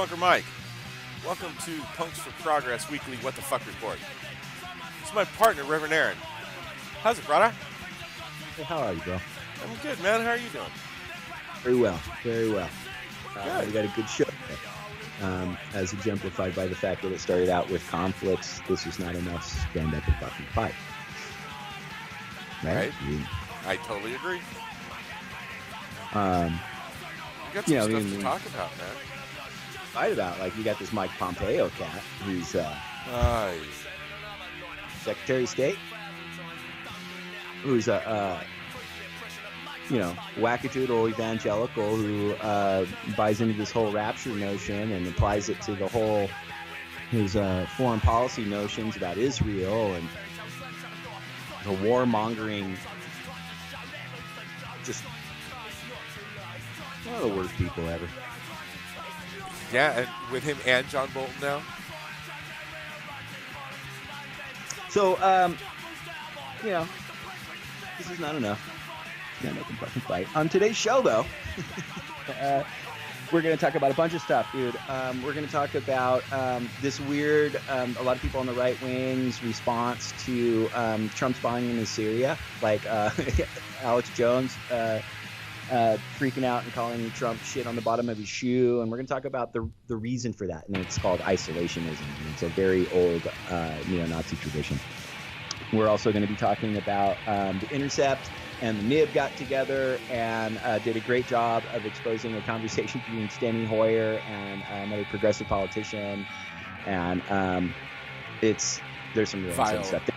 Punker Mike. Welcome to Punks for Progress Weekly What the Fuck Report. It's my partner, Reverend Aaron. How's it, brother? Hey, how are you, bro? I'm good, man. How are you doing? Very well, very well. Good. We got a good show, as exemplified by the fact that it started out with conflicts. This is not enough. Stand up and fucking fight. Right? I totally agree. We got some stuff to talk about, man. Fight about, like, you got this Mike Pompeo cat, who's Secretary of State, who's a wackadoodle evangelical who buys into this whole rapture notion and applies it to the whole his foreign policy notions about Israel and the warmongering. Just one of the worst people ever. Yeah, and with him and John Bolton now. So, this is not enough. Yeah, no fucking fight. On today's show, though, we're going to talk about a bunch of stuff, dude. We're going to talk about this weird, a lot of people on the right wing's response to Trump's bombing in Syria, like Alex Jones freaking out and calling Trump shit on the bottom of his shoe. And we're going to talk about the reason for that, and it's called isolationism. And it's a very old neo-Nazi tradition. We're also going to be talking about The Intercept and the Nib got together and did a great job of exposing a conversation between Steny Hoyer and another progressive politician. And there's some real insane stuff there.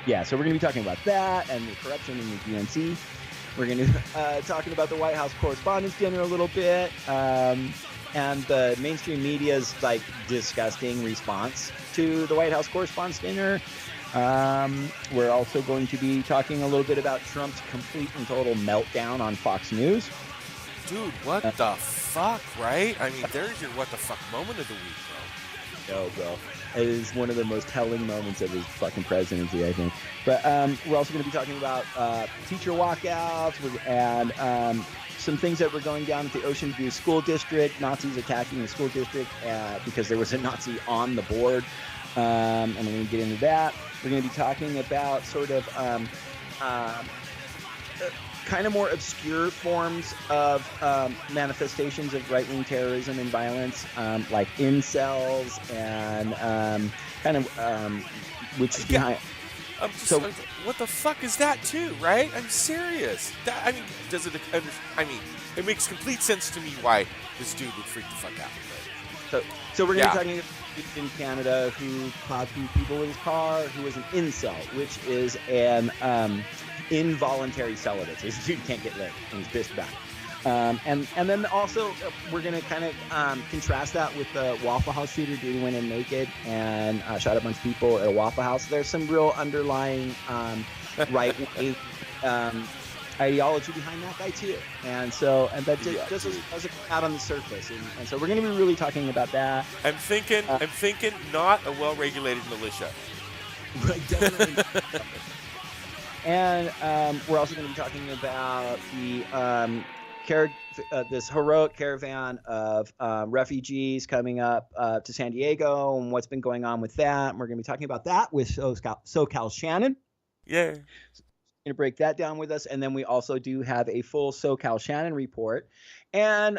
Yeah, so we're going to be talking about that and the corruption in the DNC. We're going to be talking about the White House Correspondents' dinner a little bit, and the mainstream media's like disgusting response to the White House Correspondents' dinner. We're also going to be talking a little bit about Trump's complete and total meltdown on Fox News. Dude, what the fuck, right? I mean, there's your what the fuck moment of the week, bro. No, bro. It is one of the most telling moments of his fucking presidency, I think. But we're also going to be talking about teacher walkouts and some things that were going down at the Ocean View School District, Nazis attacking the school district because there was a Nazi on the board. And we're going to get into that. We're going to be talking about sort of kind of more obscure forms of manifestations of right-wing terrorism and violence, like incels and which is behind. What the fuck is that too, right? I'm serious. It makes complete sense to me why this dude would freak the fuck out. So we're going to be talking in Canada who plowed through people with his car, who was an incel, which is an involuntary celibate. So this dude can't get laid, and he's pissed about it. And then also we're going to kind of contrast that with the Waffle House shooter. Dude went in naked and shot a bunch of people at a Waffle House. There's some real underlying right-wing ideology behind that guy too, and that just doesn't out on the surface, and so we're going to be really talking about that. I'm thinking not a well-regulated militia. Right, definitely. And we're also going to be talking about the this heroic caravan of refugees coming up to San Diego and what's been going on with that. And we're going to be talking about that with SoCal Shannon. Yeah. Going to break that down with us, and then we also do have a full SoCal Shannon report. And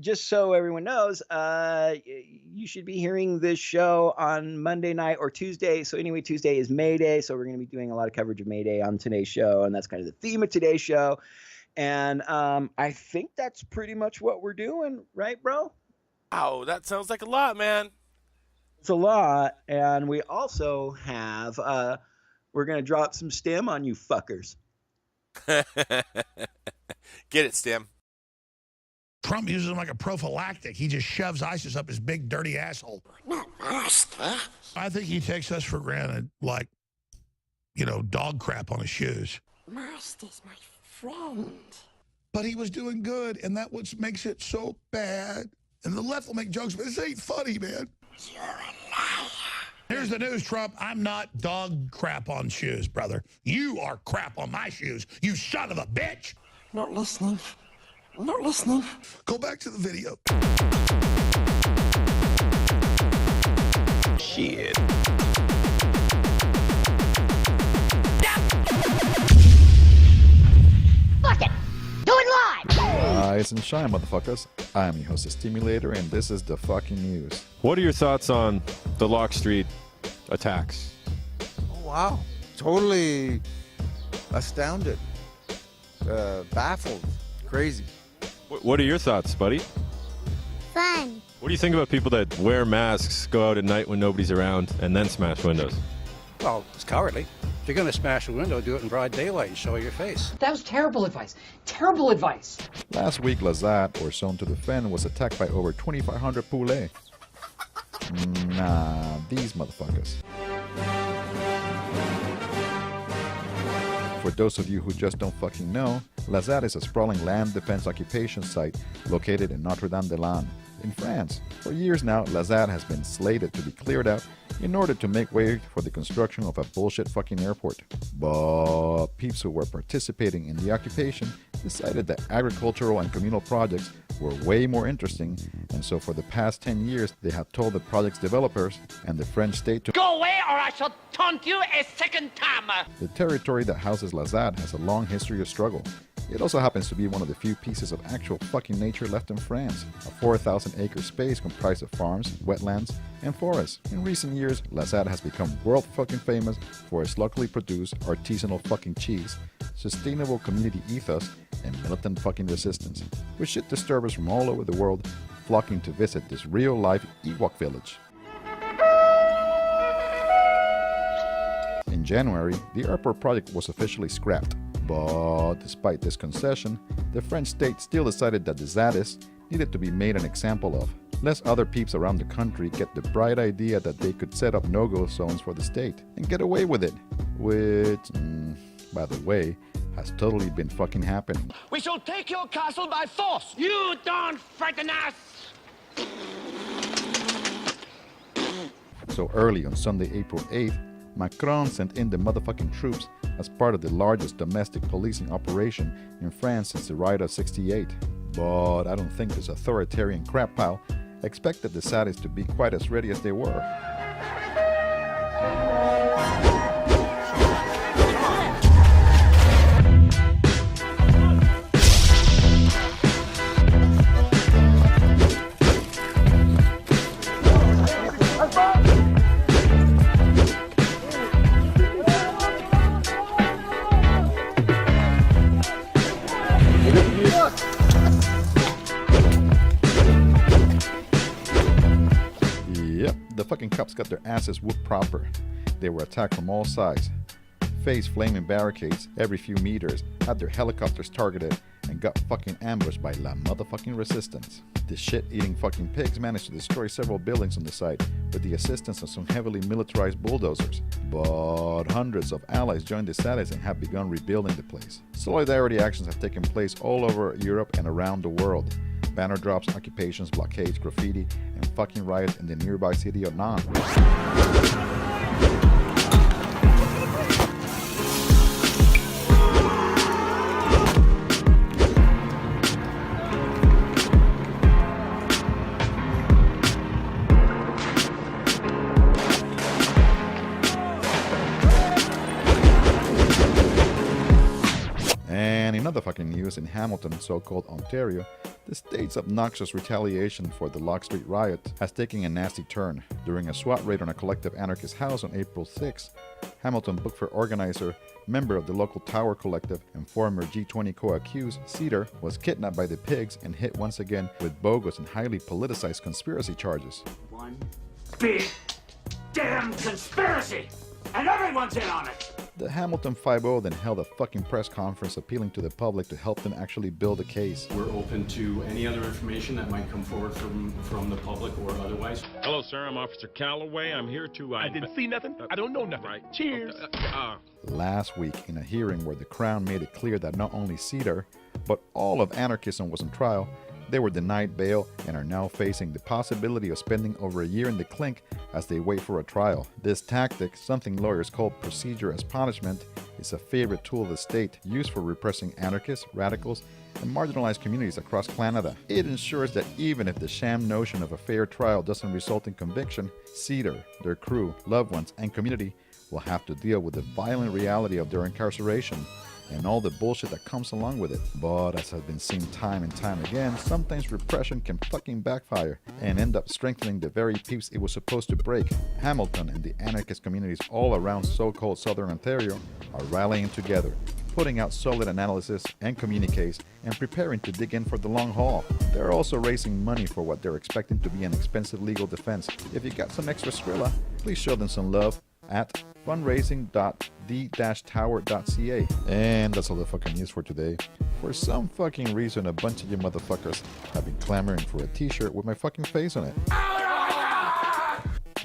just so everyone knows, you should be hearing this show on Monday night or Tuesday. So anyway, Tuesday is May Day, so we're going to be doing a lot of coverage of May Day on today's show, and that's kind of the theme of today's show. And I think that's pretty much what we're doing, right, bro? Wow, that sounds like a lot, man. It's a lot, and we also have we're going to drop some stem on you fuckers. Get it, Stem. Trump uses them like a prophylactic. He just shoves ISIS up his big, dirty asshole. I think he takes us for granted, like, dog crap on his shoes. Master's my friend. But he was doing good, and that's what makes it so bad. And the left will make jokes, but this ain't funny, man. You're a liar. Here's the news, Trump. I'm not dog crap on shoes, brother. You are crap on my shoes, you son of a bitch. Not listening. I'm not listening. Go back to the video. Shit. Fuck it! Do it live! Rise and shine, motherfuckers. I'm your host, the Stimulator, and this is the fucking news. What are your thoughts on the Lock Street attacks? Oh, wow. Totally astounded. Baffled. Crazy. What are your thoughts, buddy? Fun. What do you think about people that wear masks, go out at night when nobody's around, and then smash windows? Well, it's cowardly. If you're going to smash a window, do it in broad daylight and show your face. That was terrible advice. Terrible advice. Last week, Lazat, or Zone to Defend, was attacked by over 2,500 poulet. Nah, these motherfuckers. For those of you who just don't fucking know, Lazat is a sprawling land defense occupation site located in Notre-Dame-des-Landes, in France. For years now, Lazat has been slated to be cleared out in order to make way for the construction of a bullshit fucking airport. But peeps who were participating in the occupation decided that agricultural and communal projects were way more interesting, and so for the past 10 years they have told the project's developers and the French state to Go away or I shall taunt you a second time. The territory that houses Lazat has a long history of struggle. It also happens to be one of the few pieces of actual fucking nature left in France, a 4,000-acre space comprised of farms, wetlands, and forests. In recent years, Lazat has become world fucking famous for its locally produced artisanal fucking cheese, sustainable community ethos, and militant fucking resistance, with shit disturbers from all over the world flocking to visit this real-life Ewok village. In January, the airport project was officially scrapped. But despite this concession, the French state still decided that the Zadis needed to be made an example of, lest other peeps around the country get the bright idea that they could set up no-go zones for the state and get away with it, which, by the way, has totally been fucking happening. We shall take your castle by force. You don't frighten us. So early on Sunday, April 8th, Macron sent in the motherfucking troops as part of the largest domestic policing operation in France since the riot of '68. But I don't think this authoritarian crap pile expected the Saudis to be quite as ready as they were. The fucking cops got their asses whooped proper. They were attacked from all sides, faced flaming barricades every few meters, had their helicopters targeted, and got fucking ambushed by la motherfucking resistance. The shit-eating fucking pigs managed to destroy several buildings on the site with the assistance of some heavily militarized bulldozers. But hundreds of allies joined the Saudis and have begun rebuilding the place. Solidarity actions have taken place all over Europe and around the world. Banner drops, occupations, blockades, graffiti, and fucking riots in the nearby city of Nantes. And in other fucking news, in Hamilton, so-called Ontario, the state's obnoxious retaliation for the Lock Street riot has taken a nasty turn. During a SWAT raid on a collective anarchist house on April 6, Hamilton book fair organizer, member of the local Tower Collective, and former G20 co-accused, Cedar, was kidnapped by the pigs and hit once again with bogus and highly politicized conspiracy charges. One big damn conspiracy, and everyone's in on it. The Hamilton 5-0 then held a fucking press conference appealing to the public to help them actually build a case. We're open to any other information that might come forward from the public or otherwise. Hello, sir. I'm Officer Calloway. I'm here to... I didn't see nothing. I don't know nothing. Right. Cheers. Last week, in a hearing where the Crown made it clear that not only Cedar, but all of anarchism was on trial, they were denied bail and are now facing the possibility of spending over a year in the clink as they wait for a trial. This tactic, something lawyers call procedure as punishment, is a favorite tool of the state used for repressing anarchists, radicals, and marginalized communities across Canada. It ensures that even if the sham notion of a fair trial doesn't result in conviction, Cedar, their crew, loved ones, and community will have to deal with the violent reality of their incarceration and all the bullshit that comes along with it. But as has been seen time and time again, sometimes repression can fucking backfire and end up strengthening the very peace it was supposed to break. Hamilton and the anarchist communities all around so-called Southern Ontario are rallying together, putting out solid analysis and communiques, and preparing to dig in for the long haul. They're also raising money for what they're expecting to be an expensive legal defense. If you got some extra Skrilla, please show them some love at fundraising.d-tower.ca. And that's all the fucking news for today. For some fucking reason, a bunch of you motherfuckers have been clamoring for a t-shirt with my fucking face on it.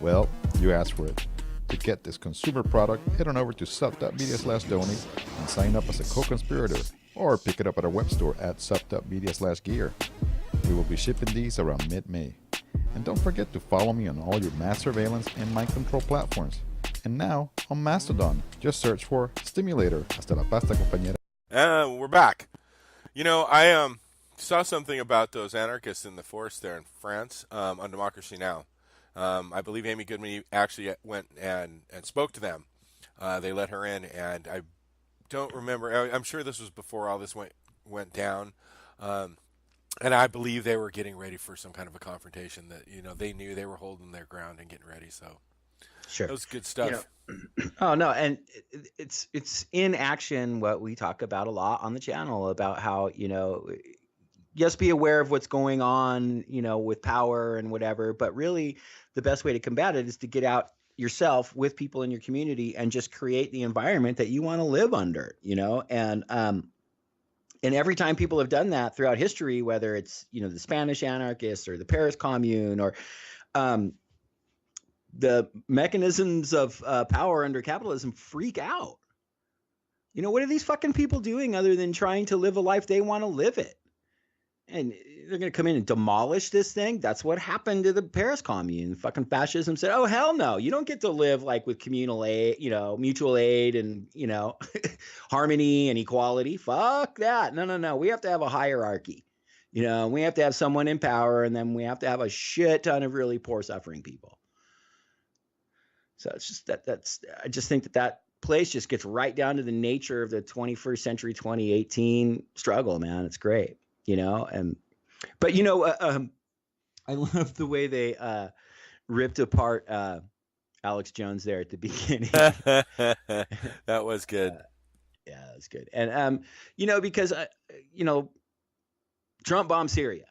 Well, you asked for it. To get this consumer product, head on over to sub.media/donate and sign up as a co-conspirator, or pick it up at our web store at sub.media/gear. We will be shipping these around mid-May. And don't forget to follow me on all your mass surveillance and mind control platforms. And now on Mastodon, just search for Stimulator. Hasta la pasta, compañera. We're back. You know, I saw something about those anarchists in the forest there in France on Democracy Now! I believe Amy Goodman actually went and spoke to them. They let her in, and I don't remember. I'm sure this was before all this went down. And I believe they were getting ready for some kind of a confrontation that, you know, they knew they were holding their ground and getting ready. So sure, that was good stuff. You know, oh no, and it's in action what we talk about a lot on the channel about how, you know, just be aware of what's going on, you know, with power and whatever. But really, the best way to combat it is to get out yourself with people in your community and just create the environment that you want to live under, you know. And every time people have done that throughout history, whether it's, you know, the Spanish anarchists or the Paris Commune or the mechanisms of power under capitalism freak out. You know, what are these fucking people doing other than trying to live a life they want to live it? And they're going to come in and demolish this thing. That's what happened to the Paris Commune. Fucking fascism said, oh, hell no. You don't get to live like with communal aid, you know, mutual aid and, you know, harmony and equality. Fuck that. No. We have to have a hierarchy. You know, we have to have someone in power, and then we have to have a shit ton of really poor suffering people. So it's just I just think that place just gets right down to the nature of the 21st century, 2018 struggle, man. It's great. You know, but you know, I love the way they ripped apart Alex Jones there at the beginning. That was good. Yeah, that was good. And you know, because you know, Trump bombed Syria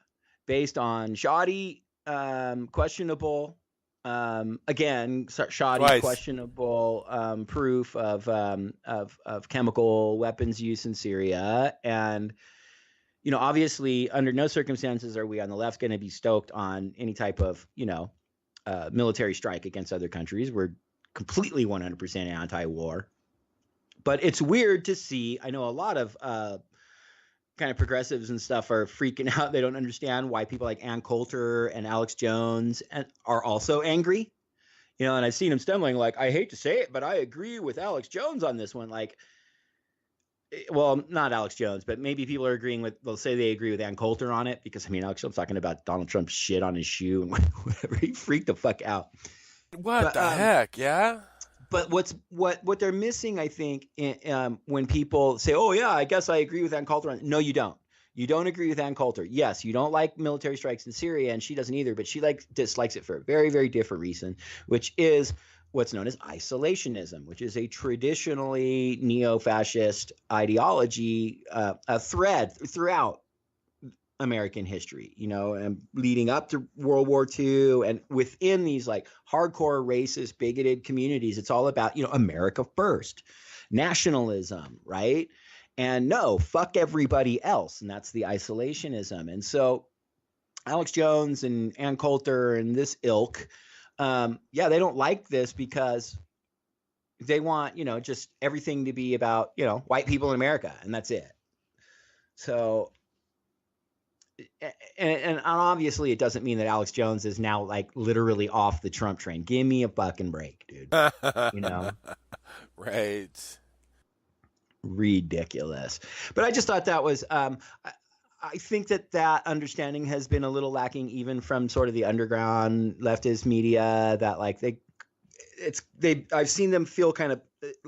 based on shoddy, questionable, again, shoddy, Twice. questionable proof of chemical weapons use in Syria. And you know, obviously, under no circumstances are we on the left going to be stoked on any type of, you know, military strike against other countries. We're completely 100% anti-war. But it's weird to see. I know a lot of kind of progressives and stuff are freaking out. They don't understand why people like Ann Coulter and Alex Jones are also angry. You know, and I've seen them stumbling like, I hate to say it, but I agree with Alex Jones on this one. Like, well, not Alex Jones, but maybe people are agreeing with, they'll say they agree with Ann Coulter on it because, I mean, Alex Jones talking about Donald Trump's shit on his shoe and whatever. He freaked the fuck out. What the heck? Yeah. But what they're missing, I think, when people say, oh, yeah, I guess I agree with Ann Coulter on it. No, you don't. You don't agree with Ann Coulter. Yes, you don't like military strikes in Syria, and she doesn't either, but she dislikes it for a very, very different reason, which is what's known as isolationism, which is a traditionally neo-fascist ideology, a thread throughout American history, you know, and leading up to World War II, and within these like hardcore racist, bigoted communities, it's all about, you know, America first, nationalism, right? And no, fuck everybody else. And that's the isolationism. And so Alex Jones and Ann Coulter and this ilk, yeah, they don't like this because they want, you know, just everything to be about, you know, white people in America, and that's it. So, and obviously it doesn't mean that Alex Jones is now like literally off the Trump train. Give me a fucking break, dude. You know? Right. Ridiculous. But I just thought that was, I think that understanding has been a little lacking, even from sort of the underground leftist media. That like I've seen them feel kind of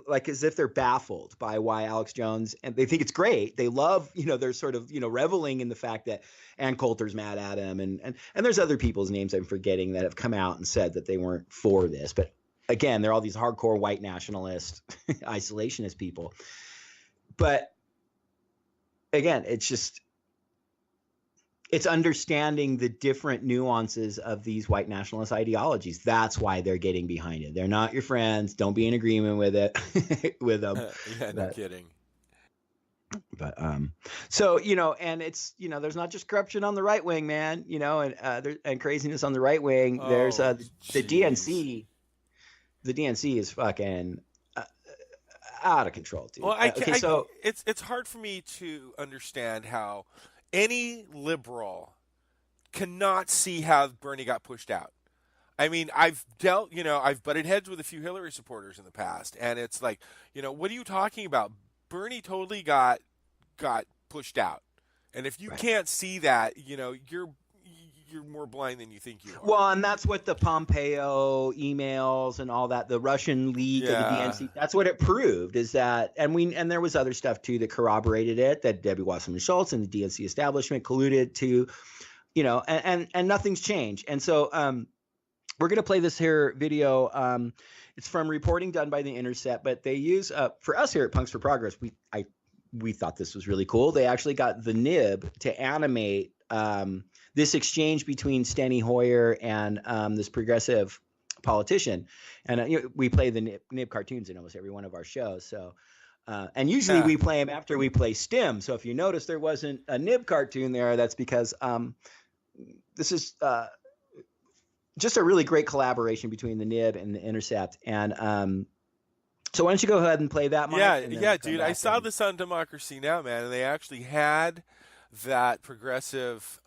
like as if they're baffled by why Alex Jones, and they think it's great. They love, they're sort of, reveling in the fact that Ann Coulter's mad at him, and there's other people's names I'm forgetting that have come out and said that they weren't for this. But again, they're all these hardcore white nationalist, isolationist people. But again, it's understanding the different nuances of these white nationalist ideologies. That's why they're getting behind it. They're not your friends. Don't be in agreement with it, with them. Yeah, no kidding. But so and it's there's not just corruption on the right wing, man. And craziness on the right wing. There's the DNC. The DNC is fucking out of control, dude. Well, it's hard for me to understand how any liberal cannot see how Bernie got pushed out. I mean, I've butted heads with a few Hillary supporters in the past, and it's like, what are you talking about? Bernie totally got pushed out. And if you can't see that, you're more blind than you think you are. Well, and that's what the Pompeo emails and all that, the Russian leak of the DNC, that's what it proved, is that, and there was other stuff too that corroborated it, that Debbie Wasserman Schultz and the DNC establishment colluded to, and nothing's changed. And so we're going to play this here video. It's from reporting done by The Intercept, but they use, for us here at Punks for Progress, we thought this was really cool. They actually got the Nib to animate this exchange between Steny Hoyer and this progressive politician. And we play the Nib cartoons in almost every one of our shows. So, and usually we play them after we play STEM. So if you notice there wasn't a Nib cartoon there, that's because this is just a really great collaboration between the Nib and the Intercept. And so why don't you go ahead and play that, Mike? Yeah, dude. I saw this on Democracy Now, man, and they actually had that progressive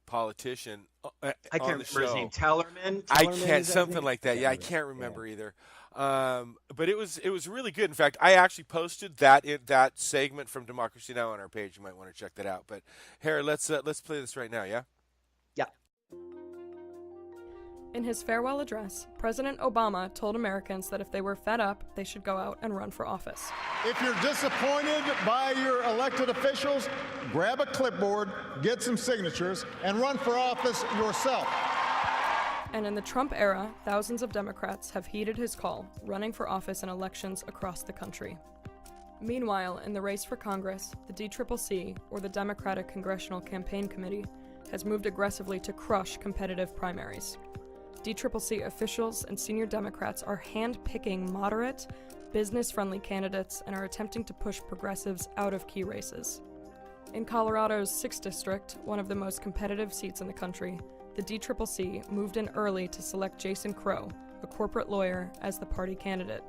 politician I can't on the remember show. his name. Tellerman? I can't, something like that. Yeah, I can't remember either. But it was really good. In fact, I actually posted that segment from Democracy Now on our page. You might want to check that out. But here, let's play this right now. Yeah. Yeah. In his farewell address, President Obama told Americans that if they were fed up, they should go out and run for office. If you're disappointed by your elected officials, grab a clipboard, get some signatures, and run for office yourself. And in the Trump era, thousands of Democrats have heeded his call, running for office in elections across the country. Meanwhile, in the race for Congress, the DCCC, or the Democratic Congressional Campaign Committee, has moved aggressively to crush competitive primaries. DCCC officials and senior Democrats are hand-picking moderate, business-friendly candidates and are attempting to push progressives out of key races. In Colorado's 6th District, one of the most competitive seats in the country, the DCCC moved in early to select Jason Crow, a corporate lawyer, as the party candidate,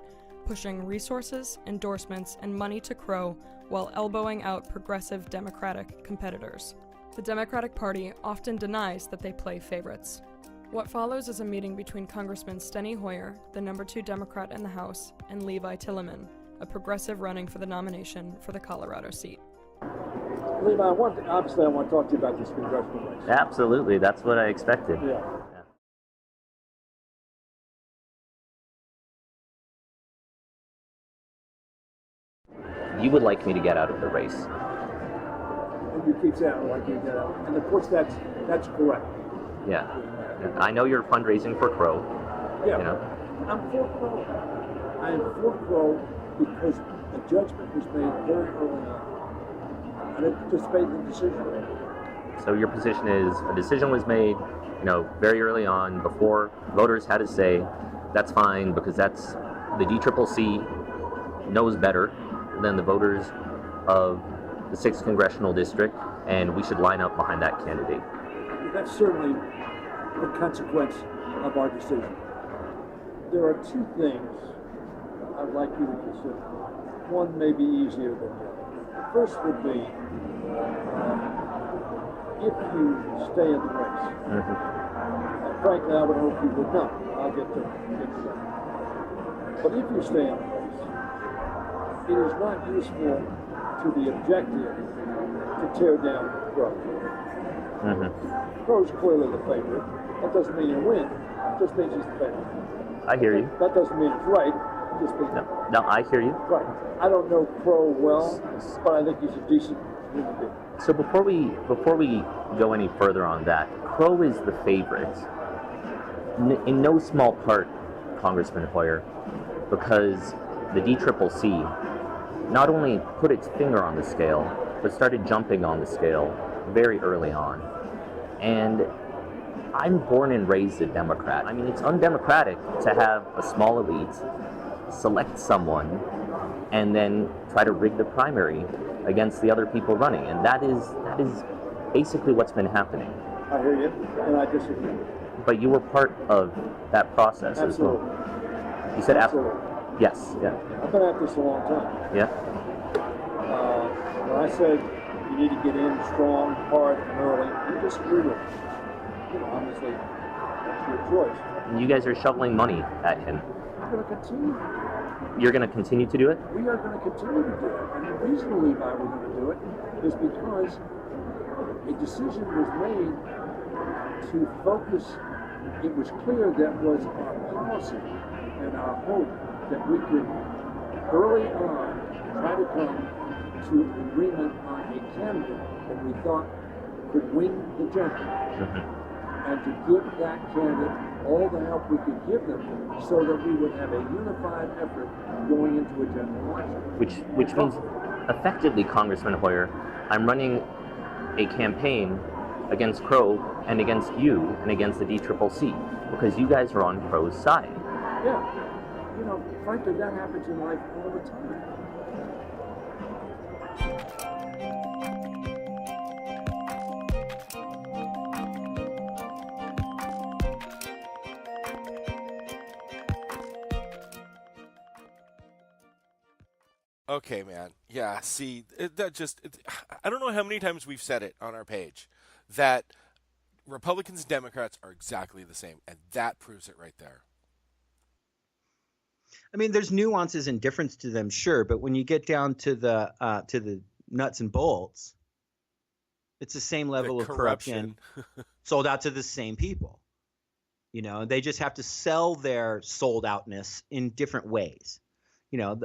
pushing resources, endorsements, and money to Crow while elbowing out progressive Democratic competitors. The Democratic Party often denies that they play favorites. What follows is a meeting between Congressman Steny Hoyer, the number 2 Democrat in the House, and Levi Tillemann, a progressive running for the nomination for the Colorado seat. Levi, obviously I want to talk to you about this congressional race. Absolutely, that's what I expected. Yeah. You would like me to get out of the race. And you keep saying I would like you to get out. And of course that's correct. Yeah. I know you're fundraising for Crow. Yeah. You know? I'm for Crow. I am for Crow because a judgment was made very early on. I didn't participate in the decision. So your position is a decision was made, very early on before voters had a say. That's fine because that's the DCCC knows better than the voters of the 6th Congressional District, and we should line up behind that candidate. That's certainly the consequence of our decision. There are 2 things I'd like you to consider. One may be easier than the other. The first would be if you stay in the race. And frankly, I would hope you would not. I'll get to that. But if you stay in the race, it is not useful to the objective to tear down Crow. Crow's clearly the favorite. That doesn't mean he'll win. It just means he's the favorite. I hear you. That doesn't mean it's right. It just means No, I hear you. right. I don't know Crow well, but I think he's a decent human being. So before we go any further on that, Crow is the favorite. In no small part, Congressman Hoyer, because the DCCC not only put its finger on the scale, but started jumping on the scale very early on. And I'm born and raised a Democrat. I mean, it's undemocratic to have a small elite select someone and then try to rig the primary against the other people running. And that is basically what's been happening. I hear you, and I disagree. But you were part of that process Absolutely. as well. You said Absolutely. Yes, yeah. I've been at this a long time. Yeah. When I said you need to get in strong, hard, and early, you disagree with me. You know, obviously, that's your choice. And you guys are shoveling money at him. I'm going to continue. You're going to continue to do it? We are going to continue to do it. And the reason we why we're going to do it is because a decision was made to focus. It was clear that was our policy and our hope that we could early on try to come to an agreement on a candidate that we thought could win the general, and to give that candidate all the help we could give them so that we would have a unified effort going into a general election. Which means, effectively, Congressman Hoyer, I'm running a campaign against Crow and against you and against the DCCC because you guys are on Crow's side. Yeah. You know, frankly, that happens in life all the time. Okay, man. Yeah, see, I don't know how many times we've said it on our page, that Republicans and Democrats are exactly the same, and that proves it right there. I mean, there's nuances and difference to them, sure, but when you get down to the nuts and bolts, it's the same level of corruption sold out to the same people. You know, they just have to sell their sold outness in different ways. You know,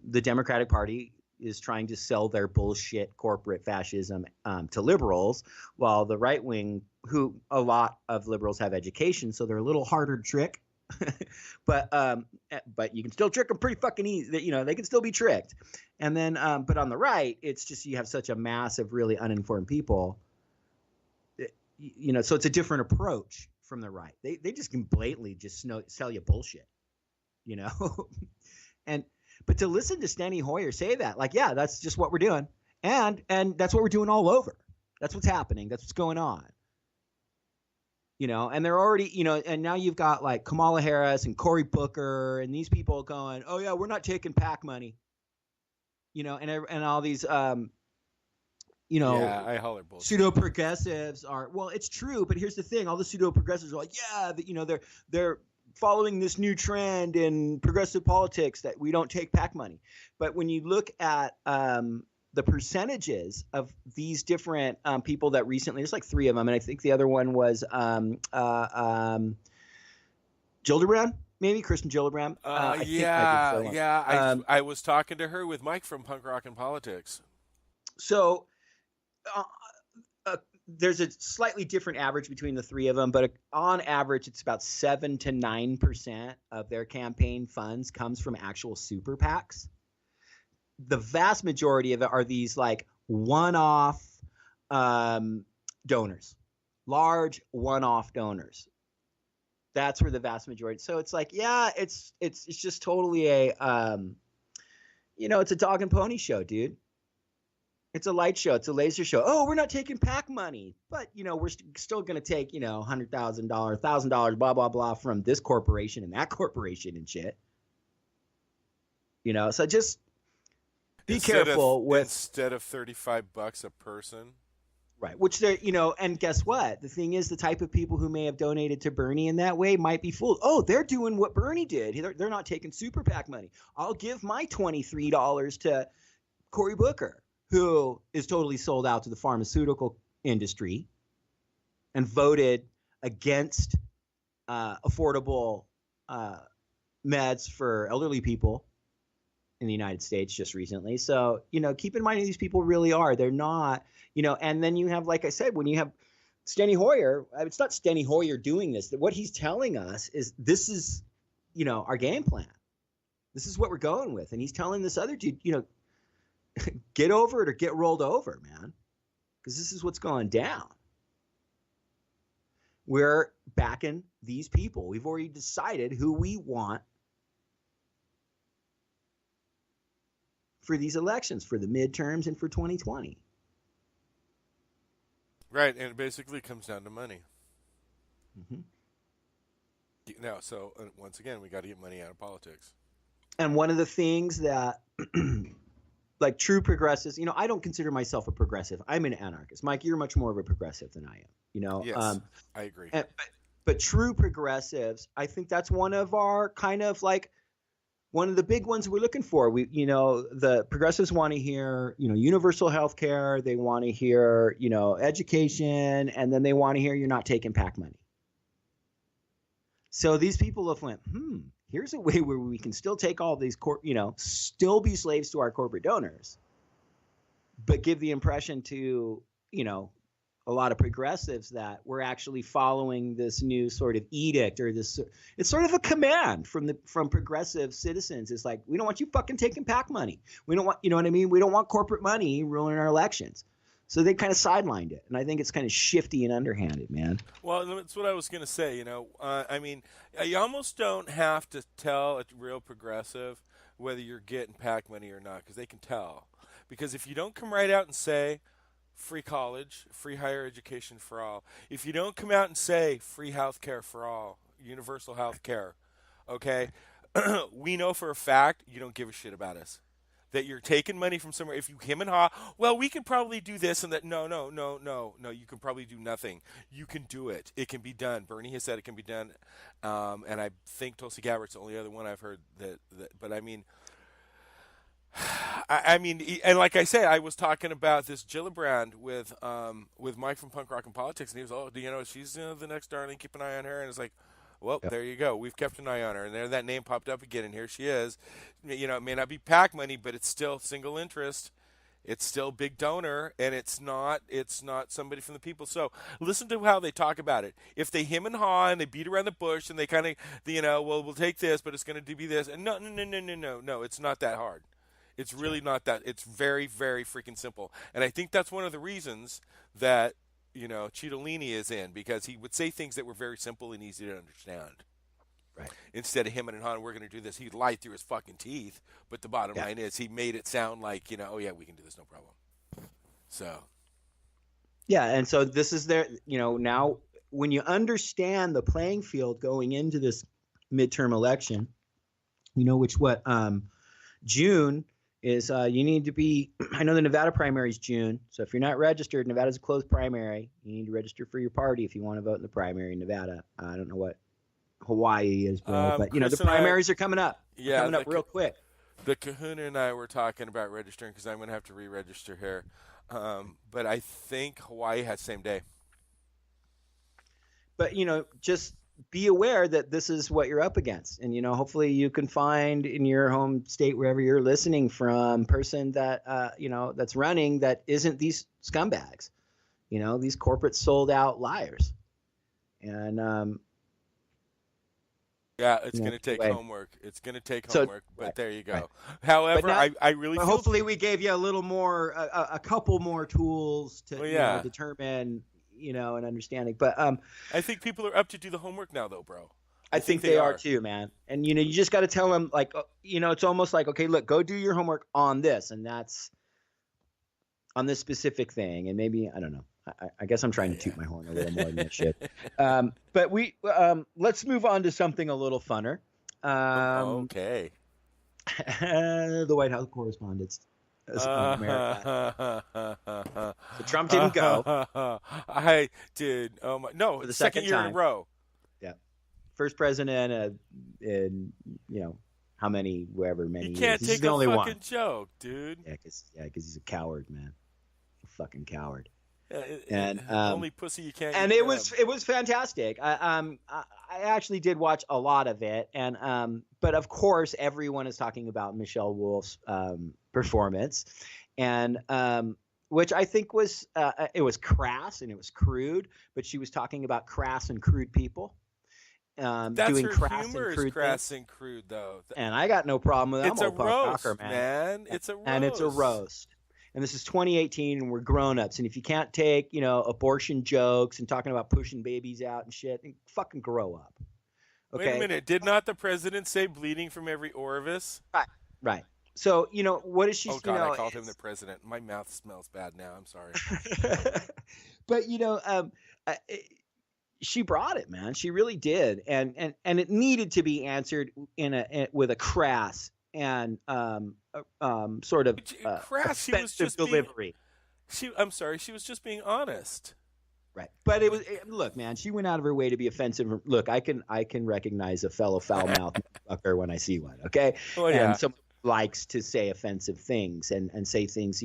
the Democratic Party is trying to sell their bullshit corporate fascism to liberals, while the right wing, who a lot of liberals have education, so they're a little harder to trick. but you can still trick them pretty fucking easy. You know, they can still be tricked. And then, but on the right, it's just you have such a mass of really uninformed people. You know, so it's a different approach from the right. They just can blatantly just sell you bullshit. You know, but to listen to Steny Hoyer say that, like, yeah, that's just what we're doing, and that's what we're doing all over. That's what's happening. That's what's going on. You know, and they're already, you know, and now you've got like Kamala Harris and Cory Booker and these people going, oh yeah, we're not taking PAC money. You know, and all these, you know, yeah, I holler bullshit. Pseudo progressives are, well, it's true, but here's the thing: all the pseudo progressives are like, yeah, you know, they're following this new trend in progressive politics that we don't take PAC money. But when you look at the percentages of these different people that recently, there's like 3 of them, and I think the other one was Gillibrand, maybe Kristen Gillibrand. I was talking to her with Mike from Punk Rock and Politics. So there's a slightly different average between the 3 of them, but on average, it's about 7 to 9% of their campaign funds comes from actual super PACs. The vast majority of it are these like one-off donors, large one-off donors. That's where the vast majority. So it's like, yeah, it's just totally a, you know, it's a dog and pony show, dude. It's a light show. It's a laser show. Oh, we're not taking PAC money, but you know, we're still going to take, you know, $100,000, $1,000, blah, blah, blah from this corporation and that corporation and shit. You know, so just be careful with instead of $35 a person. Right. Which they're, you know, and guess what? The thing is, the type of people who may have donated to Bernie in that way might be fooled. Oh, they're doing what Bernie did. They're not taking super PAC money. I'll give my $23 to Cory Booker, who is totally sold out to the pharmaceutical industry and voted against affordable meds for elderly people in the United States just recently. So, keep in mind who these people really are. They're not, and then you have, like I said, when you have Steny Hoyer, it's not Steny Hoyer doing this. What he's telling us is this is, our game plan. This is what we're going with. And he's telling this other dude, get over it or get rolled over, man. Because this is what's going down. We're backing these people. We've already decided who we want for these elections, for the midterms and for 2020. Right, and it basically comes down to money. Mm-hmm. Now, so once again, we got to get money out of politics. And one of the things that, like true progressives, I don't consider myself a progressive. I'm an anarchist. Mike, you're much more of a progressive than I am. Yes, I agree. But true progressives, I think that's one of our kind of like one of the big ones we're looking for. The progressives want to hear, universal health care. They want to hear, education, and then they want to hear you're not taking PAC money. So these people have went, here's a way where we can still take all these, still be slaves to our corporate donors, but give the impression to, a lot of progressives that we're actually following this new sort of edict or this. It's sort of a command from progressive citizens. It's like, we don't want you fucking taking PAC money. We don't want, you know what I mean? We don't want corporate money ruling our elections. So they kind of sidelined it. And I think it's kind of shifty and underhanded, man. Well, that's what I was going to say. You almost don't have to tell a real progressive whether you're getting PAC money or not, because they can tell. Because if you don't come right out and say free college, free higher education for all, if you don't come out and say free health care for all, universal health care, okay, we know for a fact you don't give a shit about us. That you're taking money from somewhere. If you hem and haw, well, we can probably do this and that. No. You can probably do nothing. You can do it. It can be done. Bernie has said it can be done. And I think Tulsi Gabbard's the only other one I've heard that but I mean, and like I say, I was talking about this Gillibrand with Mike from Punk Rock and Politics, and he was, she's the next darling, keep an eye on her. And it's like, well, there you go. We've kept an eye on her, and there that name popped up again, and here she is. It may not be PAC money, but it's still single interest. It's still big donor, and it's not somebody from the people. So listen to how they talk about it. If they hem and haw and they beat around the bush and they kind of, well, we'll take this, but it's going to be this. And no, it's not that hard. It's really not that. It's very, very freaking simple. And I think that's one of the reasons that, Cittadini is in, because he would say things that were very simple and easy to understand. Right. Instead of him and Han, we're going to do this. He'd lie through his fucking teeth. But the bottom line is he made it sound like, oh, yeah, we can do this, no problem. So. Yeah, and so this is their, now when you understand the playing field going into this midterm election, June is you need to be – I know the Nevada primary is June. So if you're not registered, Nevada's a closed primary. You need to register for your party if you want to vote in the primary in Nevada. I don't know what Hawaii is, bro. But, the primaries are coming up. Yeah. Coming up real quick. The Kahuna and I were talking about registering because I'm going to have to re-register here. But I think Hawaii has same day. But, just – be aware that this is what you're up against. And, hopefully you can find in your home state, wherever you're listening from, person that, that's running that isn't these scumbags, these corporate sold out liars. And, yeah, it's going to take homework. It's going to take homework, but there you go. Right. However, I really feel hopefully we gave you a little more, a couple more tools to determine, and understanding. But I think people are up to do the homework now, though, bro. I think they are too, man. And you just got to tell them, like, it's almost like, okay, look, go do your homework on this, and that's on this specific thing. And maybe I don't know. I guess I'm trying to toot my horn a little more than that shit. But we let's move on to something a little funner. Okay. The White House Correspondents. America. So Trump didn't go. I did. No, for the second year time. in a row. Yeah, first president in how many, whoever many. You can't years. take the a only fucking one. joke, dude. Yeah, because he's a coward, man. A fucking coward. And only pussy you can't. And eat it was fantastic. I actually did watch a lot of it, and but of course everyone is talking about Michelle Wolf's performance, and which I think was it was crass and it was crude, but she was talking about crass and crude people. That's doing her crass humor and crude is crass things. and crude, though. And I got no problem with it. It's I'm a a punk roast, rocker, man. It's a roast. And it's a roast. And this is 2018, and we're grown-ups. And if you can't take, abortion jokes and talking about pushing babies out and shit, then fucking grow up. Okay? Wait a minute. Did not the president say bleeding from every orifice? Right. So, what is she? Oh, God, I called him the president. My mouth smells bad now. I'm sorry. But, she brought it, man. She really did. And it needed to be answered with a crass and sort of crass. She was just delivery. I'm sorry. She was just being honest. Right. But look, man, she went out of her way to be offensive. Look, I can recognize a fellow foul-mouthed motherfucker when I see one. Okay. Oh, yeah. And someone likes to say offensive things and say things,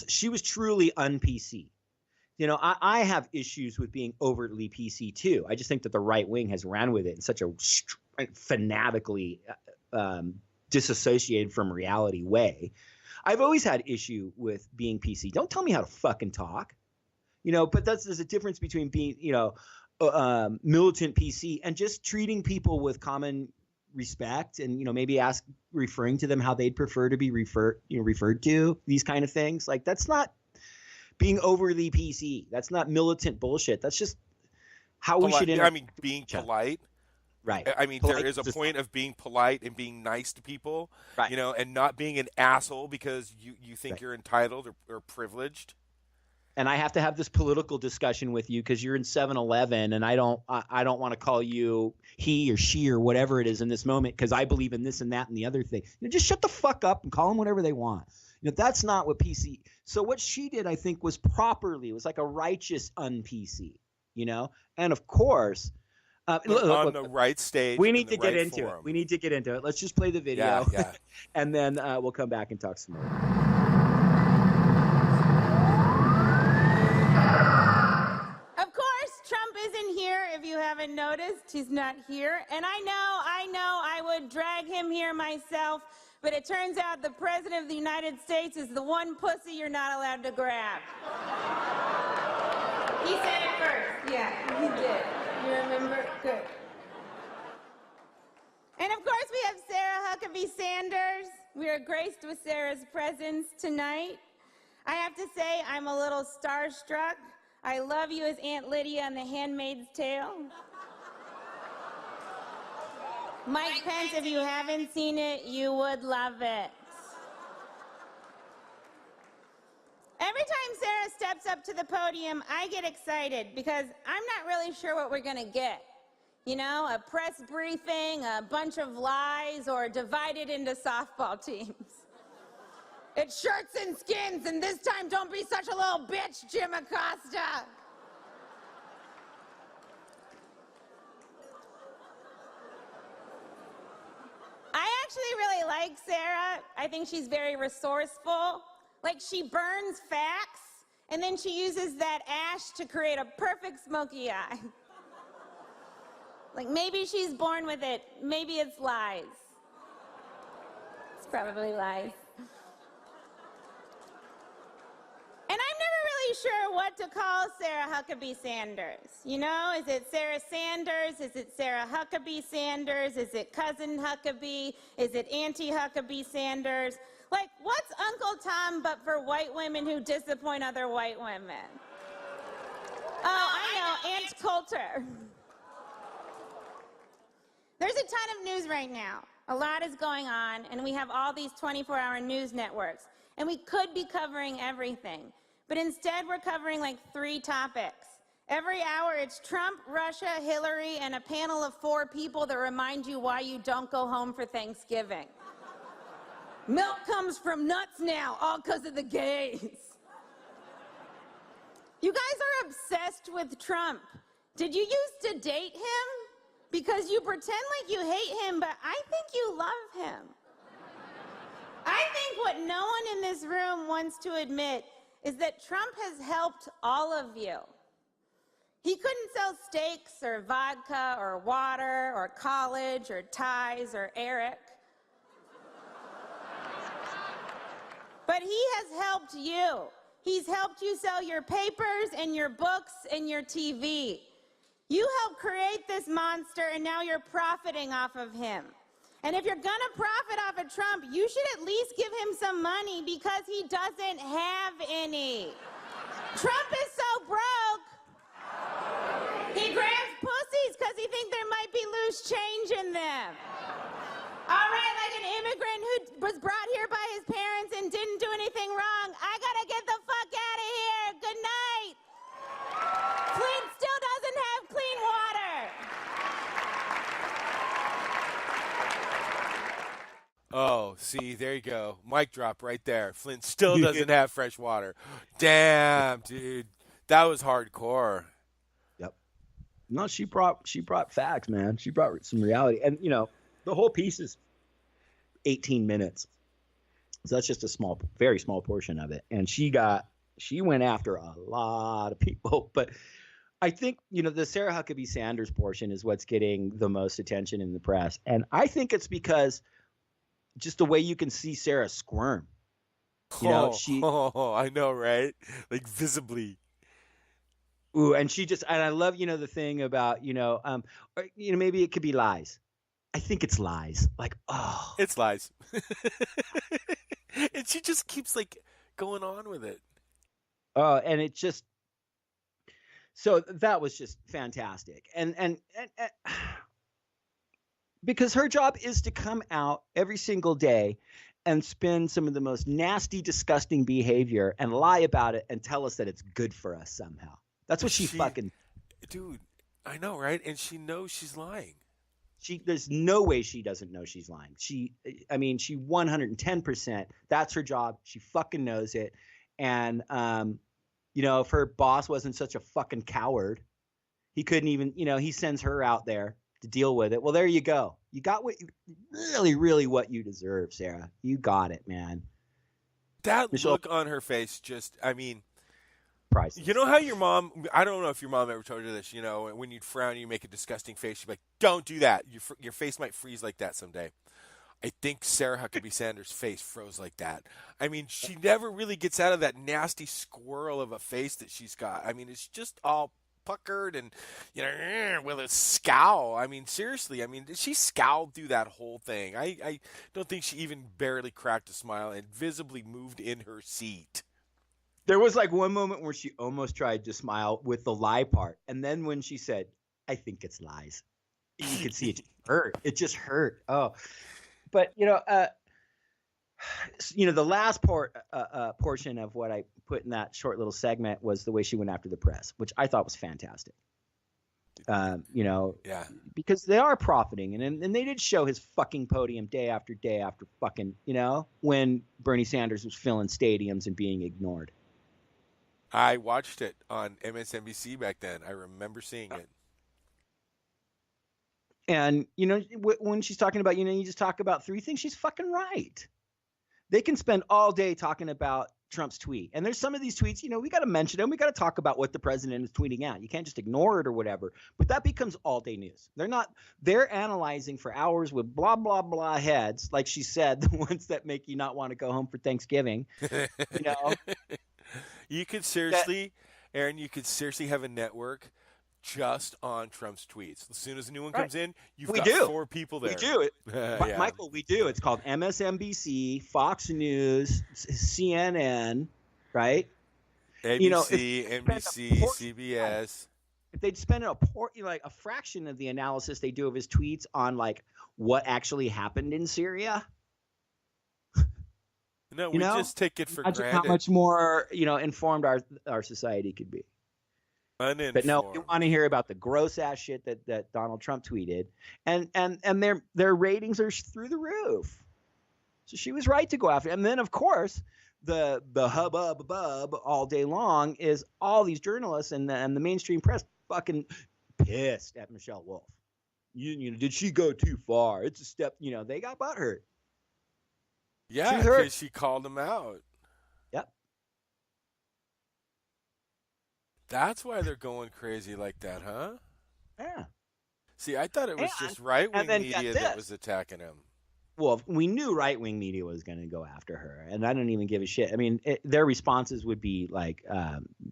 she was truly un-PC. I have issues with being overtly PC too. I just think that the right wing has ran with it in such a fanatically disassociated from reality way. I've always had issue with being PC. Don't tell me how to fucking talk, but there's a difference between being, militant PC and just treating people with common respect and, maybe referring to them how they'd prefer to be referred to, these kind of things. Like, that's not being overly PC. That's not militant bullshit. That's just how we should. Being polite. Right. There is a point of being polite and being nice to people, right. And not being an asshole because you think you're entitled or privileged. And I have to have this political discussion with you because you're in 7-Eleven, and I don't want to call you he or she or whatever it is in this moment because I believe in this and that and the other thing. Just shut the fuck up and call them whatever they want. That's not what PC. So what she did, I think, was properly. It was like a righteous un-PC, And of course, on the right stage. We need to get right into forum. it. We need to get into it. Let's just play the video, yeah. And then we'll come back and talk some more. Of course, Trump isn't here. If you haven't noticed, he's not here. And I know I would drag him here myself. But it turns out the President of the United States is the one pussy you're not allowed to grab. He said it first. Yeah, he did. You remember? Good. And of course we have Sarah Huckabee Sanders. We are graced with Sarah's presence tonight. I have to say I'm a little starstruck. I love you as Aunt Lydia on The Handmaid's Tale. Mike Pence, if you haven't seen it, you would love it. Every time Sarah steps up to the podium, I get excited because I'm not really sure what we're going to get. A press briefing, a bunch of lies, or divided into softball teams. It's shirts and skins, and this time don't be such a little bitch, Jim Acosta. I actually really like Sarah. I think she's very resourceful. Like, she burns facts, and then she uses that ash to create a perfect smoky eye. Like, maybe she's born with it. Maybe it's lies. It's probably lies. And I'm never really sure what to call Sarah Huckabee Sanders. Is it Sarah Sanders? Is it Sarah Huckabee Sanders? Is it Cousin Huckabee? Is it Auntie Huckabee Sanders? Like, what's Uncle Tom but for white women who disappoint other white women? Oh, I know, Aunt Coulter. There's a ton of news right now. A lot is going on, and we have all these 24-hour news networks. And we could be covering everything. But instead, we're covering like 3 topics. Every hour, it's Trump, Russia, Hillary, and a panel of 4 people that remind you why you don't go home for Thanksgiving. Milk comes from nuts now, all because of the gays. You guys are obsessed with Trump. Did you used to date him? Because you pretend like you hate him, but I think you love him. I think what no one in this room wants to admit is that Trump has helped all of you. He couldn't sell steaks or vodka or water or college or ties or Eric. But he has helped you. He's helped you sell your papers and your books and your TV. You helped create this monster, and now you're profiting off of him. And if you're gonna profit off of Trump, you should at least give him some money because he doesn't have any. Trump is so broke, he grabs pussies because he thinks there might be loose change in them. All right, like an immigrant who was brought here by his parents and didn't do anything wrong. I gotta get the fuck out of here. Good night. Flint still doesn't have clean water. Oh, see, there you go. Mic drop right there. Flint still doesn't have fresh water. Damn, dude. That was hardcore. Yep. No, she brought facts, man. She brought some reality. And, you know, the whole piece is 18 minutes. So that's just a very small portion of it. And she went after a lot of people. But I think, you know, the Sarah Huckabee Sanders portion is what's getting the most attention in the press. And I think it's because just the way you can see Sarah squirm. You know, I know, right? Like visibly. Ooh, and I love, you know, the thing about, you know, maybe it could be lies. I think it's lies. Like, oh. It's lies. And she just keeps like going on with it. Oh, and it just, so that was just fantastic. And because her job is to come out every single day and spin some of the most nasty, disgusting behavior and lie about it and tell us that it's good for us somehow. That's what she fucking. Dude, I know, right? And she knows she's lying. There's no way she doesn't know she's lying. She 110%. That's her job. She fucking knows it. And, you know, if her boss wasn't such a fucking coward, he couldn't even, you know, he sends her out there to deal with it. Well, there you go. You got really what you deserve, Sarah. You got it, man. That look on her face, just, I mean, priceless. You know how your mom, I don't know if your mom ever told you this, you know, when you'd frown, you make a disgusting face. She'd be like, don't do that. Your face might freeze like that someday. I think Sarah Huckabee Sanders' face froze like that. I mean, she never really gets out of that nasty squirrel of a face that she's got. I mean, it's just all puckered and, you know, with a scowl. I mean, seriously, I mean, she scowled through that whole thing. I don't think she even barely cracked a smile and visibly moved in her seat. There was like one moment where she almost tried to smile with the lie part. And then when she said, I think it's lies, you could see it hurt. It just hurt. Oh, but you know, the last portion of what I put in that short little segment was the way she went after the press, which I thought was fantastic. You know, yeah, because they are profiting, and they did show his fucking podium day after day after fucking, you know, when Bernie Sanders was filling stadiums and being ignored. I watched it on MSNBC back then. I remember seeing it. And, you know, when she's talking about, you know, you just talk about three things, she's fucking right. They can spend all day talking about Trump's tweet. And there's some of these tweets, you know, we got to mention them. We got to talk about what the president is tweeting out. You can't just ignore it or whatever. But that becomes all day news. They're analyzing for hours with blah, blah, blah heads. Like she said, the ones that make you not want to go home for Thanksgiving. You know, you could seriously, Aaron, you could seriously have a network just on Trump's tweets. As soon as a new one comes in, you've got 4 people there. We do. Yeah. Michael, we do. It's called MSNBC, Fox News, CNN, right? ABC, you know, NBC, CBS. If they'd spend a fraction of the analysis they do of his tweets on like what actually happened in Syria. No, we just take it for granted. How much more, you know, informed our society could be. Uninformed. But no, we want to hear about the gross ass shit that Donald Trump tweeted, and their ratings are through the roof. So she was right to go after it. And then of course the hubbub all day long is all these journalists and the mainstream press fucking pissed at Michelle Wolf. You know, did she go too far? It's a step. You know, they got butthurt. Yeah, because she called him out. Yep. That's why they're going crazy like that, huh? Yeah. See, I thought it was just right-wing then media get that this. was attacking him. Well, we knew right-wing media was going to go after her, and I don't even give a shit. I mean, their responses would be like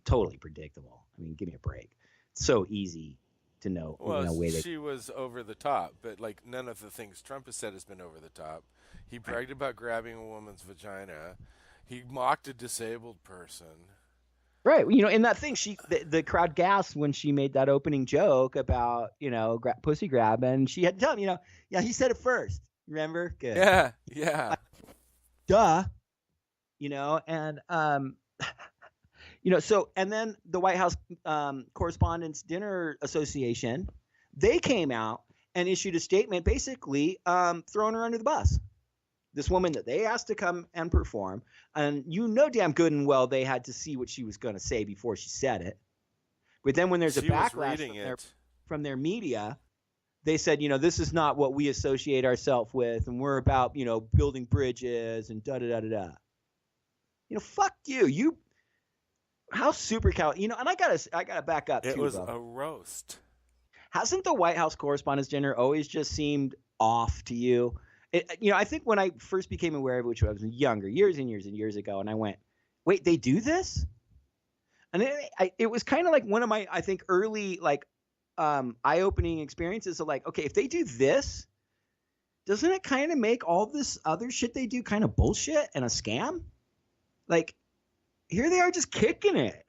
totally predictable. I mean, give me a break. It's so easy to know. Well, she was over the top, but like none of the things Trump has said has been over the top. He bragged about grabbing a woman's vagina. He mocked a disabled person. Right. In that thing, the crowd gasped when she made that opening joke about, pussy grabbing. She had to tell him, yeah, he said it first. Remember? Good. Yeah. Duh. And, so, and then the White House Correspondents Dinner Association, they came out and issued a statement basically throwing her under the bus. This woman that they asked to come and perform, and damn good and well they had to see what she was going to say before she said it. But then when there's a backlash from their media, they said, this is not what we associate ourselves with, and we're about, building bridges and da-da-da-da-da. Fuck you. How super and I gotta back up, It was a roast. Hasn't the White House Correspondents' Dinner always just seemed off to you? I think when I first became aware of it, which I was younger, years and years and years ago, and I went, wait, they do this? And it was kind of like one of my, I think, early, eye-opening experiences of like, okay, if they do this, doesn't it kind of make all this other shit they do kind of bullshit and a scam? Like, here they are just kicking it,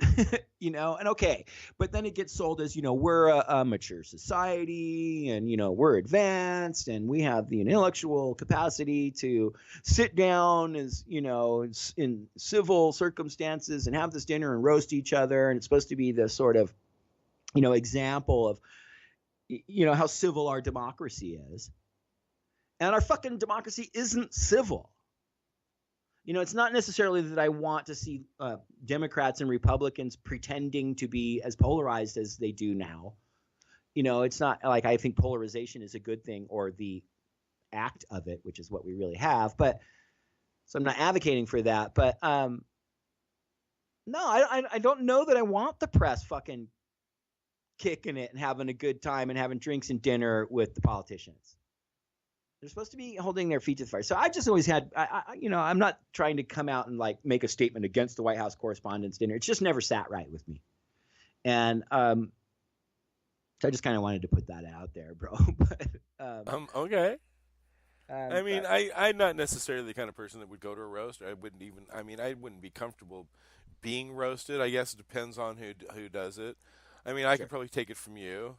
and okay. But then it gets sold as, we're a mature society and, we're advanced and we have the intellectual capacity to sit down as, in civil circumstances and have this dinner and roast each other. And it's supposed to be this sort of, example of, how civil our democracy is. And our fucking democracy isn't civil. It's not necessarily that I want to see Democrats and Republicans pretending to be as polarized as they do now. It's not like I think polarization is a good thing or the act of it, which is what we really have. But so I'm not advocating for that. But no, I don't know that I want the press fucking kicking it and having a good time and having drinks and dinner with the politicians. They're supposed to be holding their feet to the fire. So I just always had, I'm not trying to come out and like make a statement against the White House Correspondents' Dinner. It's just never sat right with me. And so I just kind of wanted to put that out there, bro. But, okay. I mean, I'm not necessarily the kind of person that would go to a roast. I wouldn't be comfortable being roasted. I guess it depends on who does it. I mean, I could probably take it from you.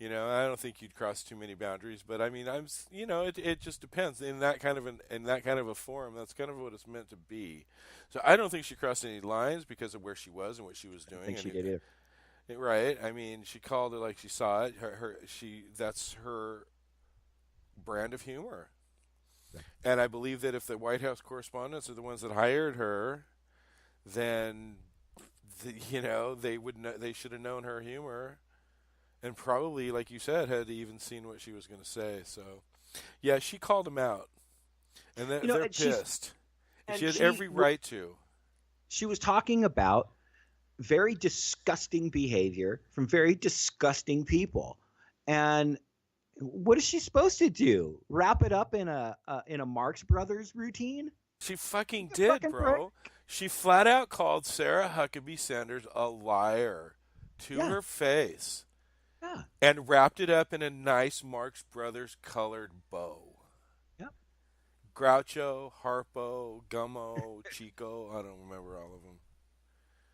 I don't think you'd cross too many boundaries, but I mean, it just depends. In that kind of a forum, that's kind of what it's meant to be. So I don't think she crossed any lines because of where she was and what she was doing. I think she did either. Right. I mean, she called it like she saw it. That's her brand of humor. Right. And I believe that if the White House correspondents are the ones that hired her, then they should have known her humor. And probably, like you said, had even seen what she was going to say. So, yeah, she called him out. And they're pissed. And she has every right to. She was talking about very disgusting behavior from very disgusting people. And what is she supposed to do? Wrap it up in a Marx Brothers routine? She fucking did, bro. She flat out called Sarah Huckabee Sanders a liar to her face. Yeah. And wrapped it up in a nice Marx Brothers colored bow. Yep. Groucho, Harpo, Gummo, Chico, I don't remember all of them.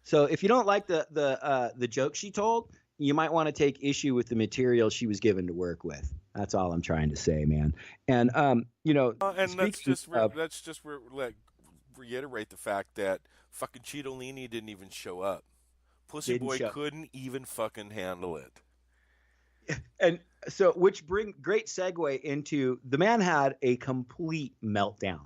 So if you don't like the joke she told, you might want to take issue with the material she was given to work with. That's all I'm trying to say, man. And and let's just reiterate the fact that fucking Cheetolini didn't even show up. Pussy Boy couldn't even fucking handle it. And so, which great segue into the man had a complete meltdown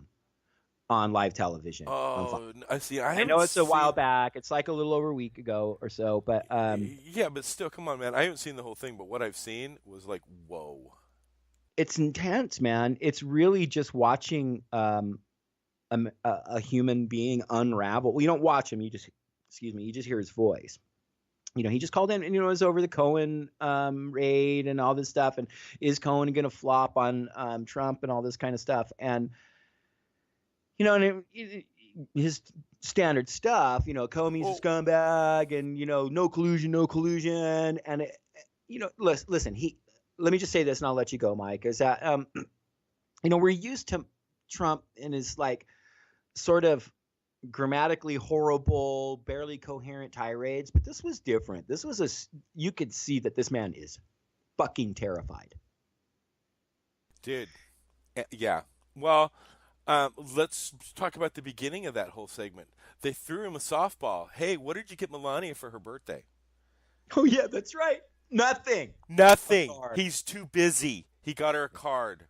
on live television. Oh, I see. I know it's a while back. It's like a little over a week ago or so, but yeah, but still, come on, man. I haven't seen the whole thing, but what I've seen was like, whoa. It's intense, man. It's really just watching a human being unravel. Well, you don't watch him. You just hear his voice. he just called in and, it was over the Cohen raid and all this stuff. And is Cohen going to flop on Trump and all this kind of stuff? And, his standard stuff, Comey's a scumbag and, no collusion. And, listen, let me just say this and I'll let you go, Mike, is that, we're used to Trump and his like sort of grammatically horrible, barely coherent tirades, but this was different. This was you could see that this man is fucking terrified. Dude. Yeah. Well, let's talk about the beginning of that whole segment. They threw him a softball. Hey, what did you get Melania for her birthday? Oh, yeah, that's right. Nothing. He's too busy. He got her a card.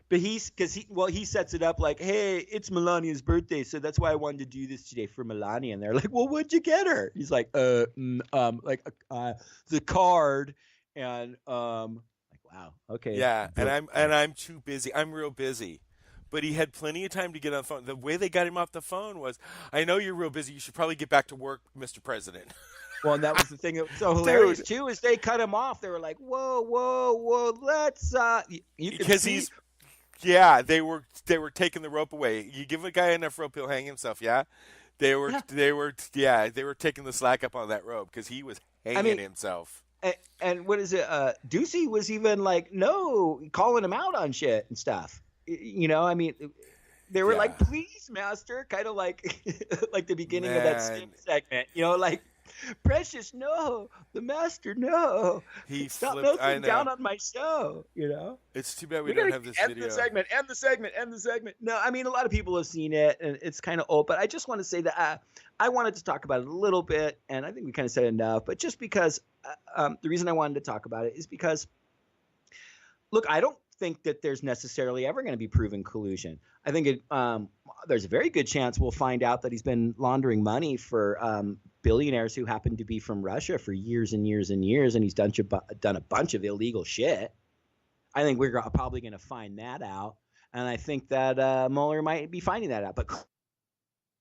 But he sets it up like, hey, it's Melania's birthday, so that's why I wanted to do this today for Melania. And they're like, well, what'd you get her? He's like, the card. And wow, okay. Yeah, and I'm too busy. I'm real busy. But he had plenty of time to get on the phone. The way they got him off the phone was, I know you're real busy. You should probably get back to work, Mr. President. Well, and that was the thing that was so hilarious, too, is they cut him off. They were like, whoa, let's Yeah, they were taking the rope away. You give a guy enough rope, he'll hang himself. Yeah, they were taking the slack up on that rope because he was hanging himself. And what is it? Ducey was even like, no, calling him out on shit and stuff. They were like, please, master, kind of like like the beginning of that Sting segment. Like, Precious, no, the master, no. He stop melting down on my show. It's too bad we don't have this video. End the segment. No, I mean, a lot of people have seen it, and it's kind of old. But I just want to say that I wanted to talk about it a little bit, and I think we kind of said enough. But just because the reason I wanted to talk about it is because, look, I don't think that there's necessarily ever going to be proven collusion. I think there's a very good chance we'll find out that he's been laundering money for billionaires who happen to be from Russia for years and years and years, and he's done a bunch of illegal shit. I think we're probably going to find that out, and I think that Mueller might be finding that out. But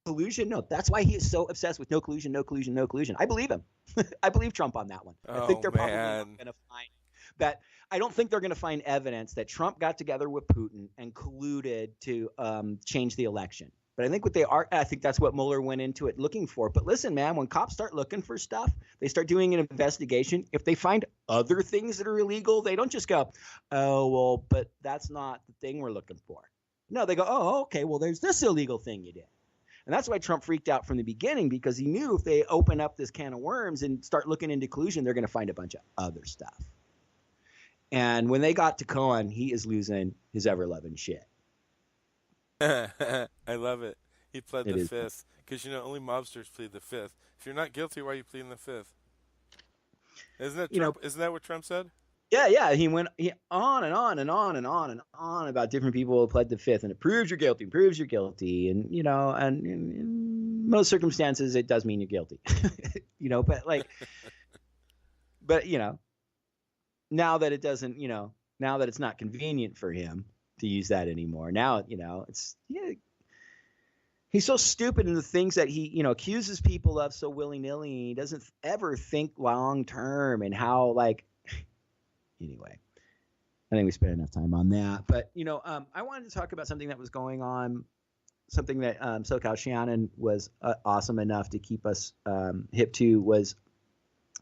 collusion, no. That's why he is so obsessed with no collusion, no collusion, no collusion. I believe him. I believe Trump on that one. I think they're probably not going to find that. I don't think they're going to find evidence that Trump got together with Putin and colluded to change the election. But I think I think that's what Mueller went into it looking for. But listen, man, when cops start looking for stuff, they start doing an investigation. If they find other things that are illegal, they don't just go, oh, well, but that's not the thing we're looking for. No, they go, oh, okay, well, there's this illegal thing you did. And that's why Trump freaked out from the beginning, because he knew if they open up this can of worms and start looking into collusion, they're going to find a bunch of other stuff. And when they got to Cohen, he is losing his ever-loving shit. I love it. He pled the fifth. Because, only mobsters plead the fifth. If you're not guilty, why are you pleading the fifth? Isn't that Trump? Isn't that what Trump said? Yeah. He went on and on and on and on and on about different people who pled the fifth. And it proves you're guilty. And, and in most circumstances, it does mean you're guilty. But like, now that it doesn't, now that it's not convenient for him to use that anymore. Now, it's he's so stupid in the things that he, accuses people of so willy-nilly. He doesn't ever think long term and how, like, anyway, I think we spent enough time on that. But, I wanted to talk about something that was going on, something that SoCal Shannon was awesome enough to keep us hip to, was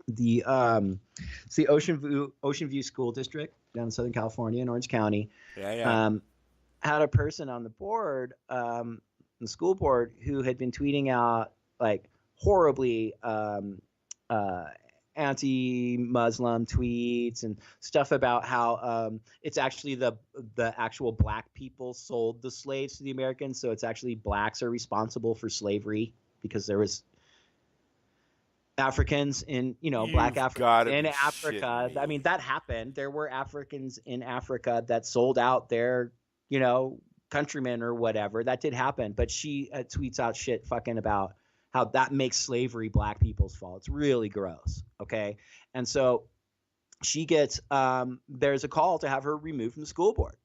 the Ocean View School District down in Southern California in Orange County. Had a person on the board, the school board, who had been tweeting out like horribly anti-Muslim tweets and stuff about how it's actually the actual black people sold the slaves to the Americans, so it's actually blacks are responsible for slavery because there was Africans in, black Africans in Africa. I mean, that happened. There were Africans in Africa that sold out their, countrymen or whatever. That did happen. But she tweets out shit fucking about how that makes slavery black people's fault. It's really gross. Okay. And so she gets, there's a call to have her removed from the school board.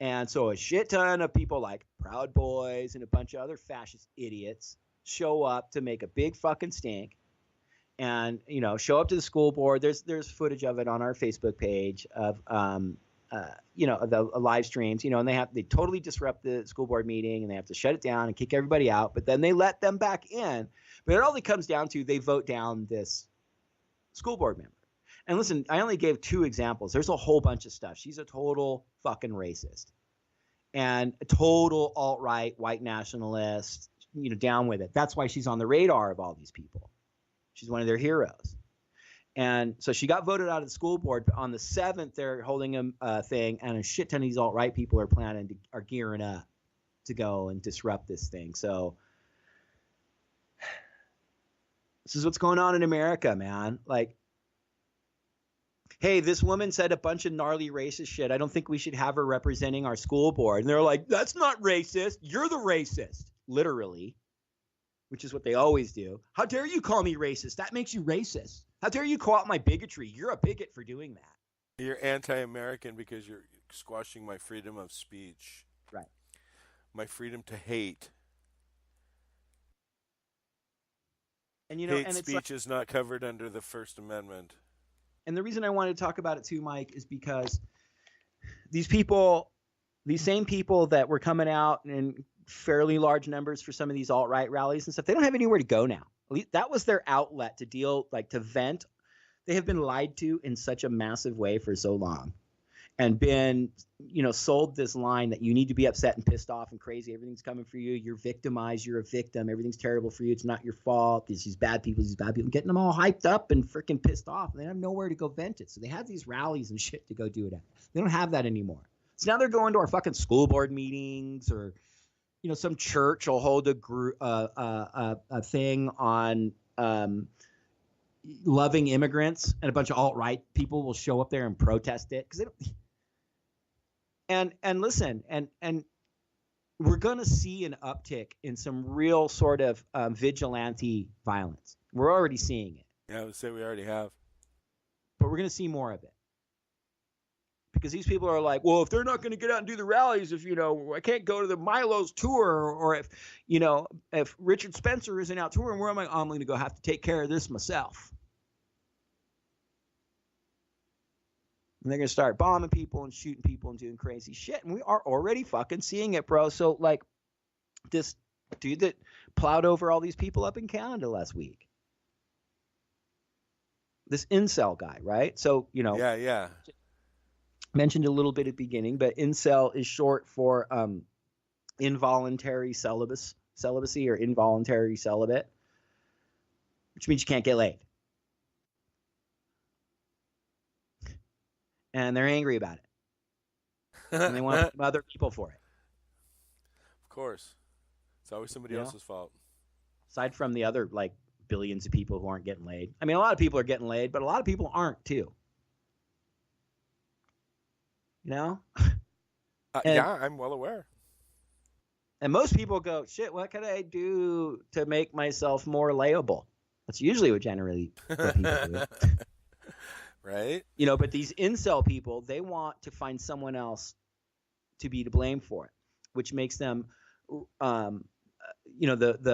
And so a shit ton of people like Proud Boys and a bunch of other fascist idiots show up to make a big fucking stink. and show up to the school board. There's footage of it on our Facebook page of the live streams, and they totally disrupt the school board meeting, and they have to shut it down and kick everybody out, but then they let them back in. But it only comes down to they vote down this school board member. And listen, I only gave 2 examples. There's a whole bunch of stuff. She's a total fucking racist and a total alt-right white nationalist, down with it. That's why she's on the radar of all these people. She's one of their heroes. And so she got voted out of the school board. But on the 7th, they're holding a thing, and a shit ton of these alt-right people are gearing up to go and disrupt this thing. So this is what's going on in America, man. Like, hey, this woman said a bunch of gnarly racist shit. I don't think we should have her representing our school board. And they're like, that's not racist. You're the racist. Literally, which is what they always do. How dare you call me racist? That makes you racist. How dare you call out my bigotry? You're a bigot for doing that. You're anti-American because you're squashing my freedom of speech. Right. My freedom to hate. And hate and speech is not covered under the First Amendment. And the reason I wanted to talk about it too, Mike, is because these same people that were coming out in fairly large numbers for some of these alt-right rallies and stuff, they don't have anywhere to go now. At least that was their outlet to vent. They have been lied to in such a massive way for so long, and been, sold this line that you need to be upset and pissed off and crazy. Everything's coming for you. You're victimized. You're a victim. Everything's terrible for you. It's not your fault. These bad people, getting them all hyped up and freaking pissed off. And they have nowhere to go vent it. So they have these rallies and shit to go do it at. They don't have that anymore. So now they're going to our fucking school board meetings, or, some church will hold a thing on loving immigrants, and a bunch of alt-right people will show up there and protest it because they don't. And listen, and we're going to see an uptick in some real sort of vigilante violence. We're already seeing it. Yeah, I would say we already have. But we're going to see more of it. Because these people are like, well, if they're not going to get out and do the rallies, if, I can't go to the Milo's tour, or if Richard Spencer isn't out touring, where am I? I'm going to go have to take care of this myself. And they're going to start bombing people and shooting people and doing crazy shit. And we are already fucking seeing it, bro. So, like, this dude that plowed over all these people up in Canada last week. This incel guy, right? So, Yeah. Mentioned a little bit at the beginning, but incel is short for involuntary celibacy or involuntary celibate, which means you can't get laid. And they're angry about it. And they want to blame other people for it. Of course. It's always somebody else's fault. Aside from the other, billions of people who aren't getting laid. I mean, a lot of people are getting laid, but a lot of people aren't, too. Yeah, I'm well aware. And most people go, shit, what can I do to make myself more layable? That's usually what generally what people do. Right? But these incel people, they want to find someone else to be to blame for it, which makes them, the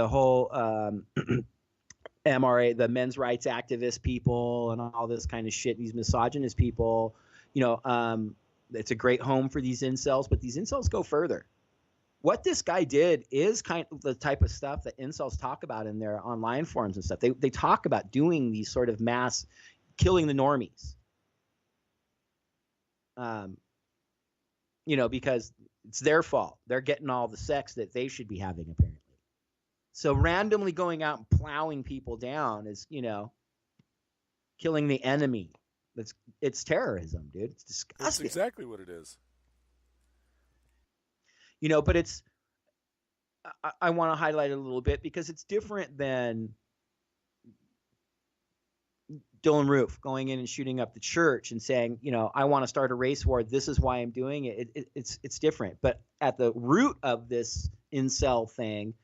whole MRA, the men's rights activist people and all this kind of shit, these misogynist people, it's a great home for these incels, but these incels go further. What this guy did is kind of the type of stuff that incels talk about in their online forums and stuff. They talk about doing these sort of mass killing the normies. Because it's their fault. They're getting all the sex that they should be having, apparently. So randomly going out and plowing people down is, killing the enemy. It's terrorism, dude. It's disgusting. That's exactly what it is. But it's, I want to highlight it a little bit because it's different than Dylan Roof going in and shooting up the church and saying, I want to start a race war. This is why I'm doing it. It's different. But at the root of this incel thing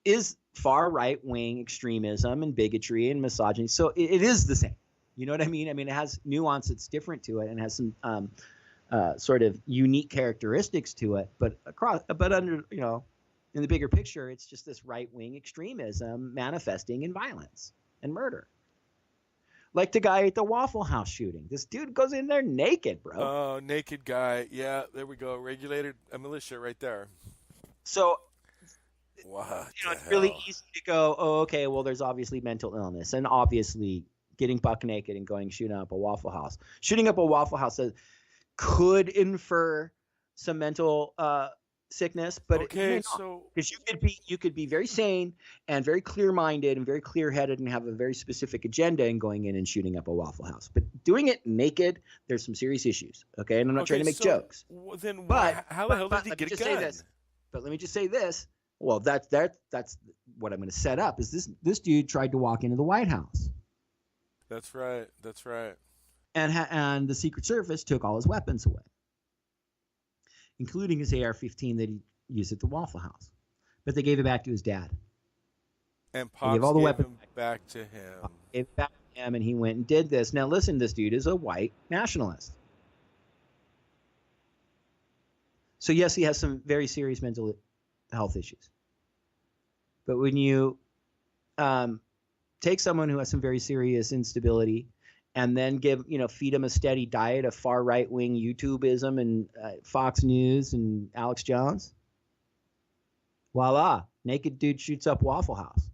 is far right wing extremism and bigotry and misogyny. So it is the same. You know what I mean? I mean, it has nuance that's different to it and has some sort of unique characteristics to it. But under, in the bigger picture, it's just this right wing extremism manifesting in violence and murder. Like the guy at the Waffle House shooting. This dude goes in there naked, bro. Oh, naked guy. Yeah, there we go. Regulated a militia right there. So, what it's really easy to go, oh, okay, well, there's obviously mental illness, and obviously getting buck naked and going shooting up a Waffle House. Shooting up a Waffle House could infer some mental sickness, but it may not, because you could be very sane and very clear-minded and very clear-headed and have a very specific agenda in going in and shooting up a Waffle House. But doing it naked, there's some serious issues. Okay, and I'm not trying to make jokes. Then how the hell did he get a gun? But let me just say this. Well, that's what I'm going to set up. Is this dude tried to walk into the White House? That's right. That's right. And the Secret Service took all his weapons away, including his AR-15 that he used at the Waffle House. But they gave it back to his dad. And Pops gave all the weapons back to him. Gave it back to him, and he went and did this. Now, listen, this dude is a white nationalist. So, yes, he has some very serious mental health issues. But when you take someone who has some very serious instability and then feed him a steady diet of far right wing YouTubeism and Fox News and Alex Jones, voila, naked dude shoots up Waffle House.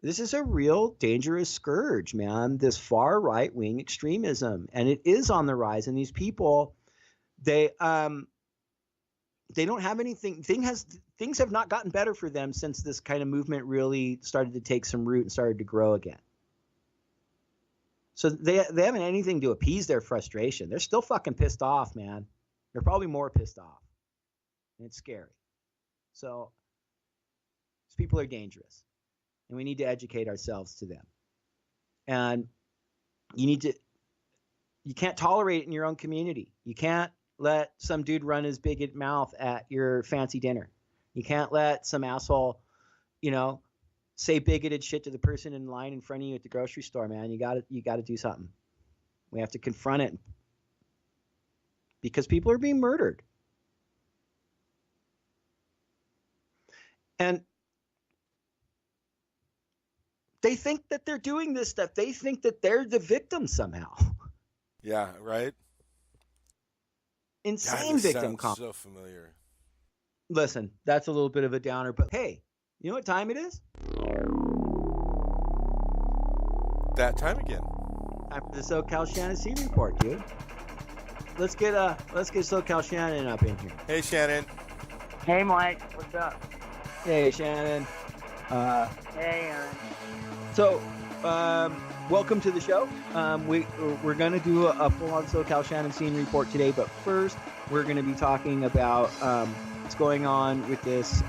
This is a real dangerous scourge, man. This far right wing extremism, and it is on the rise. And these people, they don't have anything. Things have not gotten better for them since this kind of movement really started to take some root and started to grow again. So they haven't anything to appease their frustration. They're still fucking pissed off, man. They're probably more pissed off. And it's scary. So these people are dangerous, and we need to educate ourselves to them. And you can't tolerate it in your own community. You can't let some dude run his bigot mouth at your fancy dinner. You can't let some asshole, say bigoted shit to the person in line in front of you at the grocery store, man. You gotta do something. We have to confront it because people are being murdered. And they think that they're doing this stuff. They think that they're the victim somehow. Yeah, right? Insane victim sounds so familiar. Listen, that's a little bit of a downer, but hey, you know what time it is? That time again. Time for the SoCal Shannon C report, dude. Let's get SoCal Shannon up in here. Hey, Shannon. Hey, Mike. What's up? Hey, Shannon. Hey, Aaron. So, welcome to the show. We're going to do a full-on SoCal Shannon scene report today, but first we're going to be talking about what's going on with this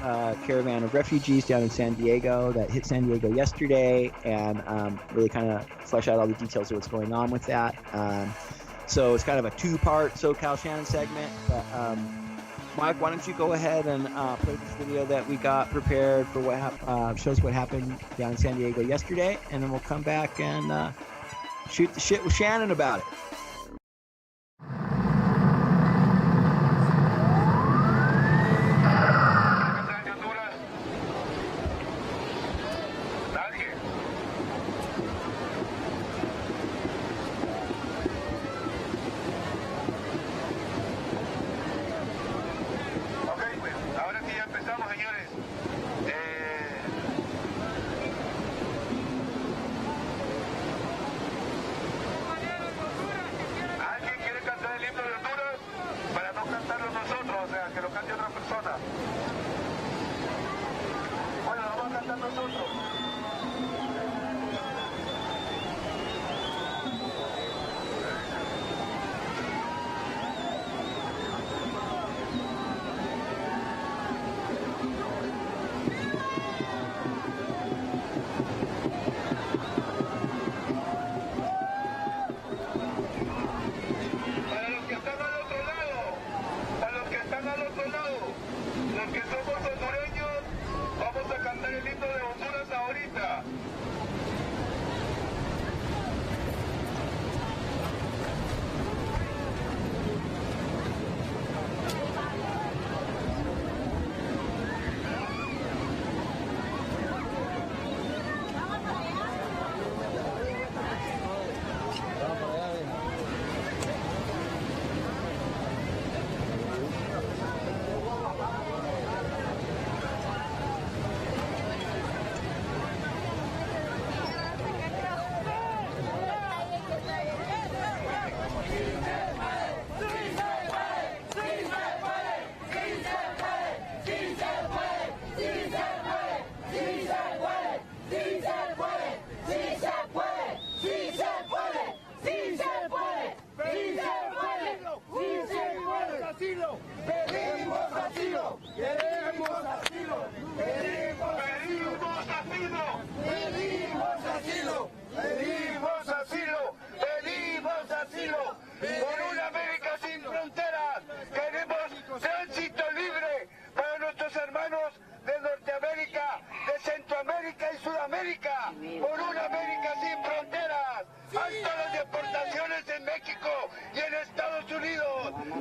caravan of refugees down in San Diego that hit San Diego yesterday, and really kind of flesh out all the details of what's going on with that. So it's kind of a two-part SoCal Shannon segment, but Mike, why don't you go ahead and play this video that we got prepared for what shows what happened down in San Diego yesterday, and then we'll come back and shoot the shit with Shannon about it.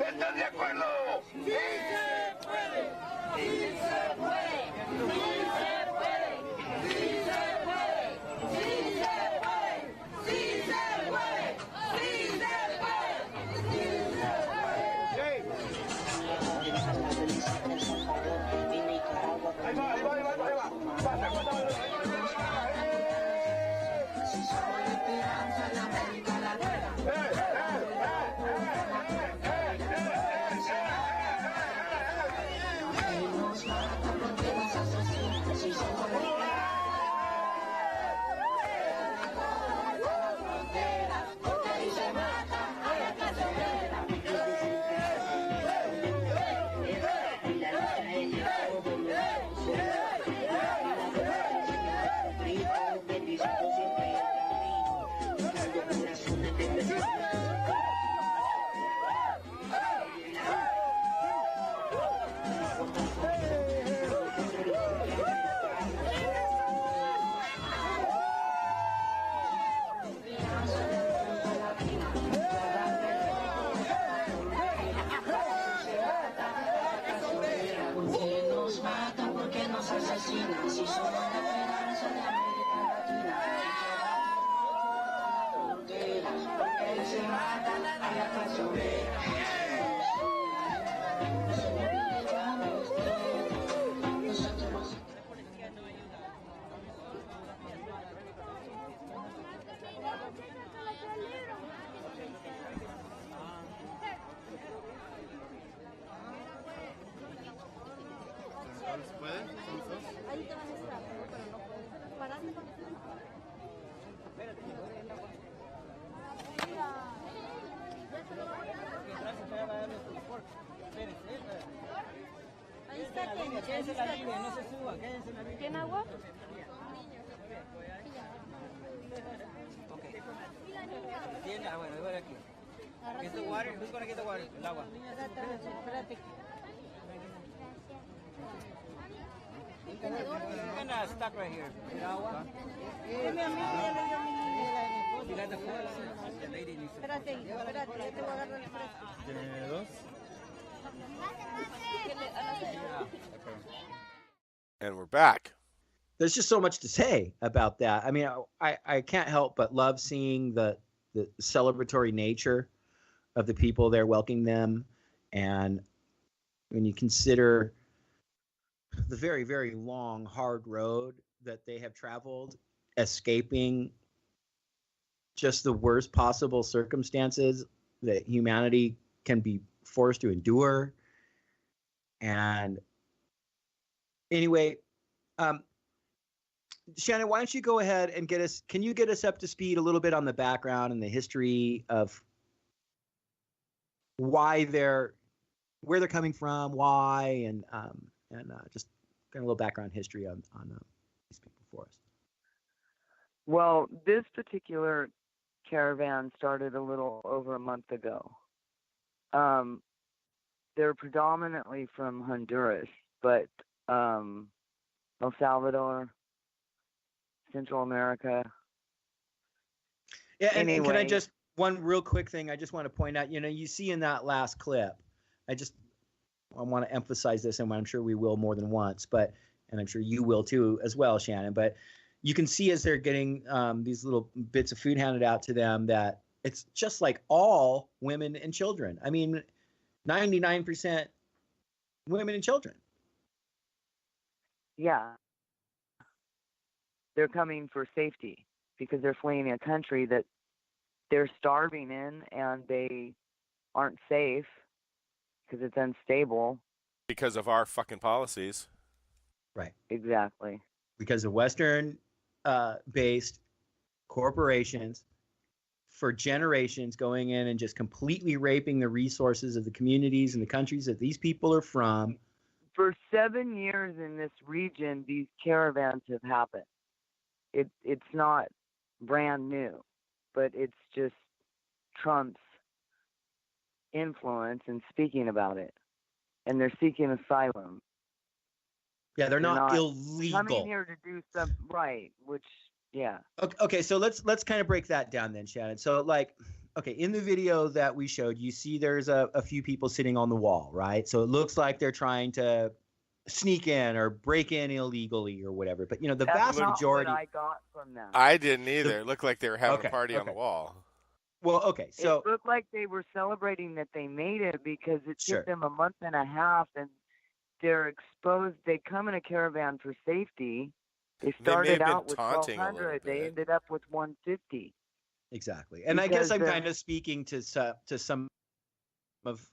¿Estás de acuerdo? ¡Sí se puede! ¡Sí se puede! ¡Sí se puede! ¡Sí se puede! ¡Sí se puede! ¡Sí se puede! ¡Sí se puede! Ahí va, ahí va, ahí va, ahí va. Pasa, Quédense en la línea, no se suba, quédense en la línea. ¿Tiene agua? Ok. ¿Tiene? Ah, bueno, voy aquí. Get the water. Who's going to get the water? El agua. Espérate. You can stop right here. ¿El agua? Mi amigo ya le dio mi You got the food? The lady needs to. Espérate, yo te voy a agarrar el fresco. ¿Tiene dos? And we're back. There's just so much to say about that. I mean, I can't help but love seeing the celebratory nature of the people there welcoming them. And when you consider the very, very long, hard road that they have traveled, escaping just the worst possible circumstances that humanity can be forced to endure. And anyway, Shannon, why don't you go ahead and can you get us up to speed a little bit on the background and the history of where they're coming from, why, and just kind of a little background history on these people for us. Well, this particular caravan started a little over a month ago. They're predominantly from Honduras, but El Salvador, Central America. Yeah, and anyway, can I just, one real quick thing I just want to point out, you see in that last clip, I want to emphasize this, and I'm sure we will more than once, and I'm sure you will too as well, Shannon, but you can see as they're getting these little bits of food handed out to them that it's just like all women and children. I mean, 99% women and children. Yeah. They're coming for safety because they're fleeing a country that they're starving in and they aren't safe because it's unstable. Because of our fucking policies. Right. Exactly. Because of Western based corporations for generations going in and just completely raping the resources of the communities and the countries that these people are from. For 7 years in this region, these caravans have happened. It's not brand new, but it's just Trump's influence in speaking about it. And they're seeking asylum. Yeah, they're not illegal. Coming here to do right, which, yeah. Okay, so let's kind of break that down then, Shannon. So, like, okay, in the video that we showed, you see there's a few people sitting on the wall, right? So it looks like they're trying to sneak in or break in illegally or whatever. But, the That's vast not majority. what I got from them. I didn't either. It looked like they were having a party on the wall. Well, okay, so it looked like they were celebrating that they made it because it Sure. took them a month and a half, and they're exposed. They come in a caravan for safety. They started out with 1,200. They ended up with 150. Exactly. And I guess I'm kind of speaking to some of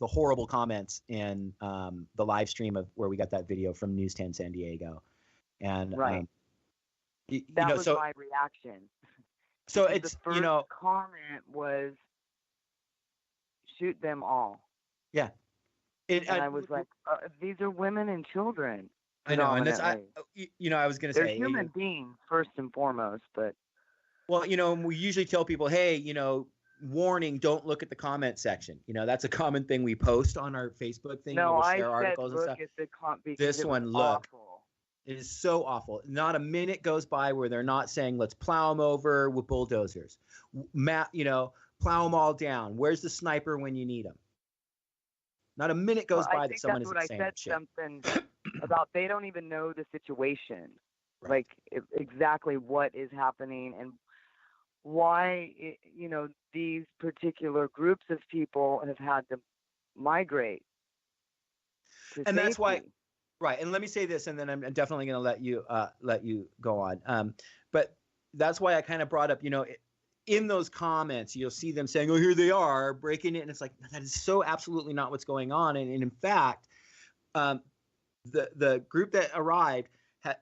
the horrible comments in the live stream of where we got that video from News 10 San Diego. And right. That was my reaction. So because it's, the first comment was shoot them all. Yeah. And I was like, these are women and children. I know, and that's I was going to say they're human beings first and foremost, but well, we usually tell people, hey, warning, don't look at the comment section. That's a common thing we post on our Facebook thing. No, we I share said articles look and stuff. at the comment. This one, look. Awful. It is so awful. Not a minute goes by where they're not saying, let's plow them over with bulldozers. Plow them all down. Where's the sniper when you need them? Not a minute goes by that someone isn't saying that shit. I said something about they don't even know the situation, like exactly what is happening and why, these particular groups of people have had to migrate to and that's safety. why. Right, and let me say this, and then I'm definitely going to let you go on. But that's why I kind of brought up, in those comments, you'll see them saying, "Oh, here they are breaking it," and it's like that is so absolutely not what's going on. And in fact, the group that arrived had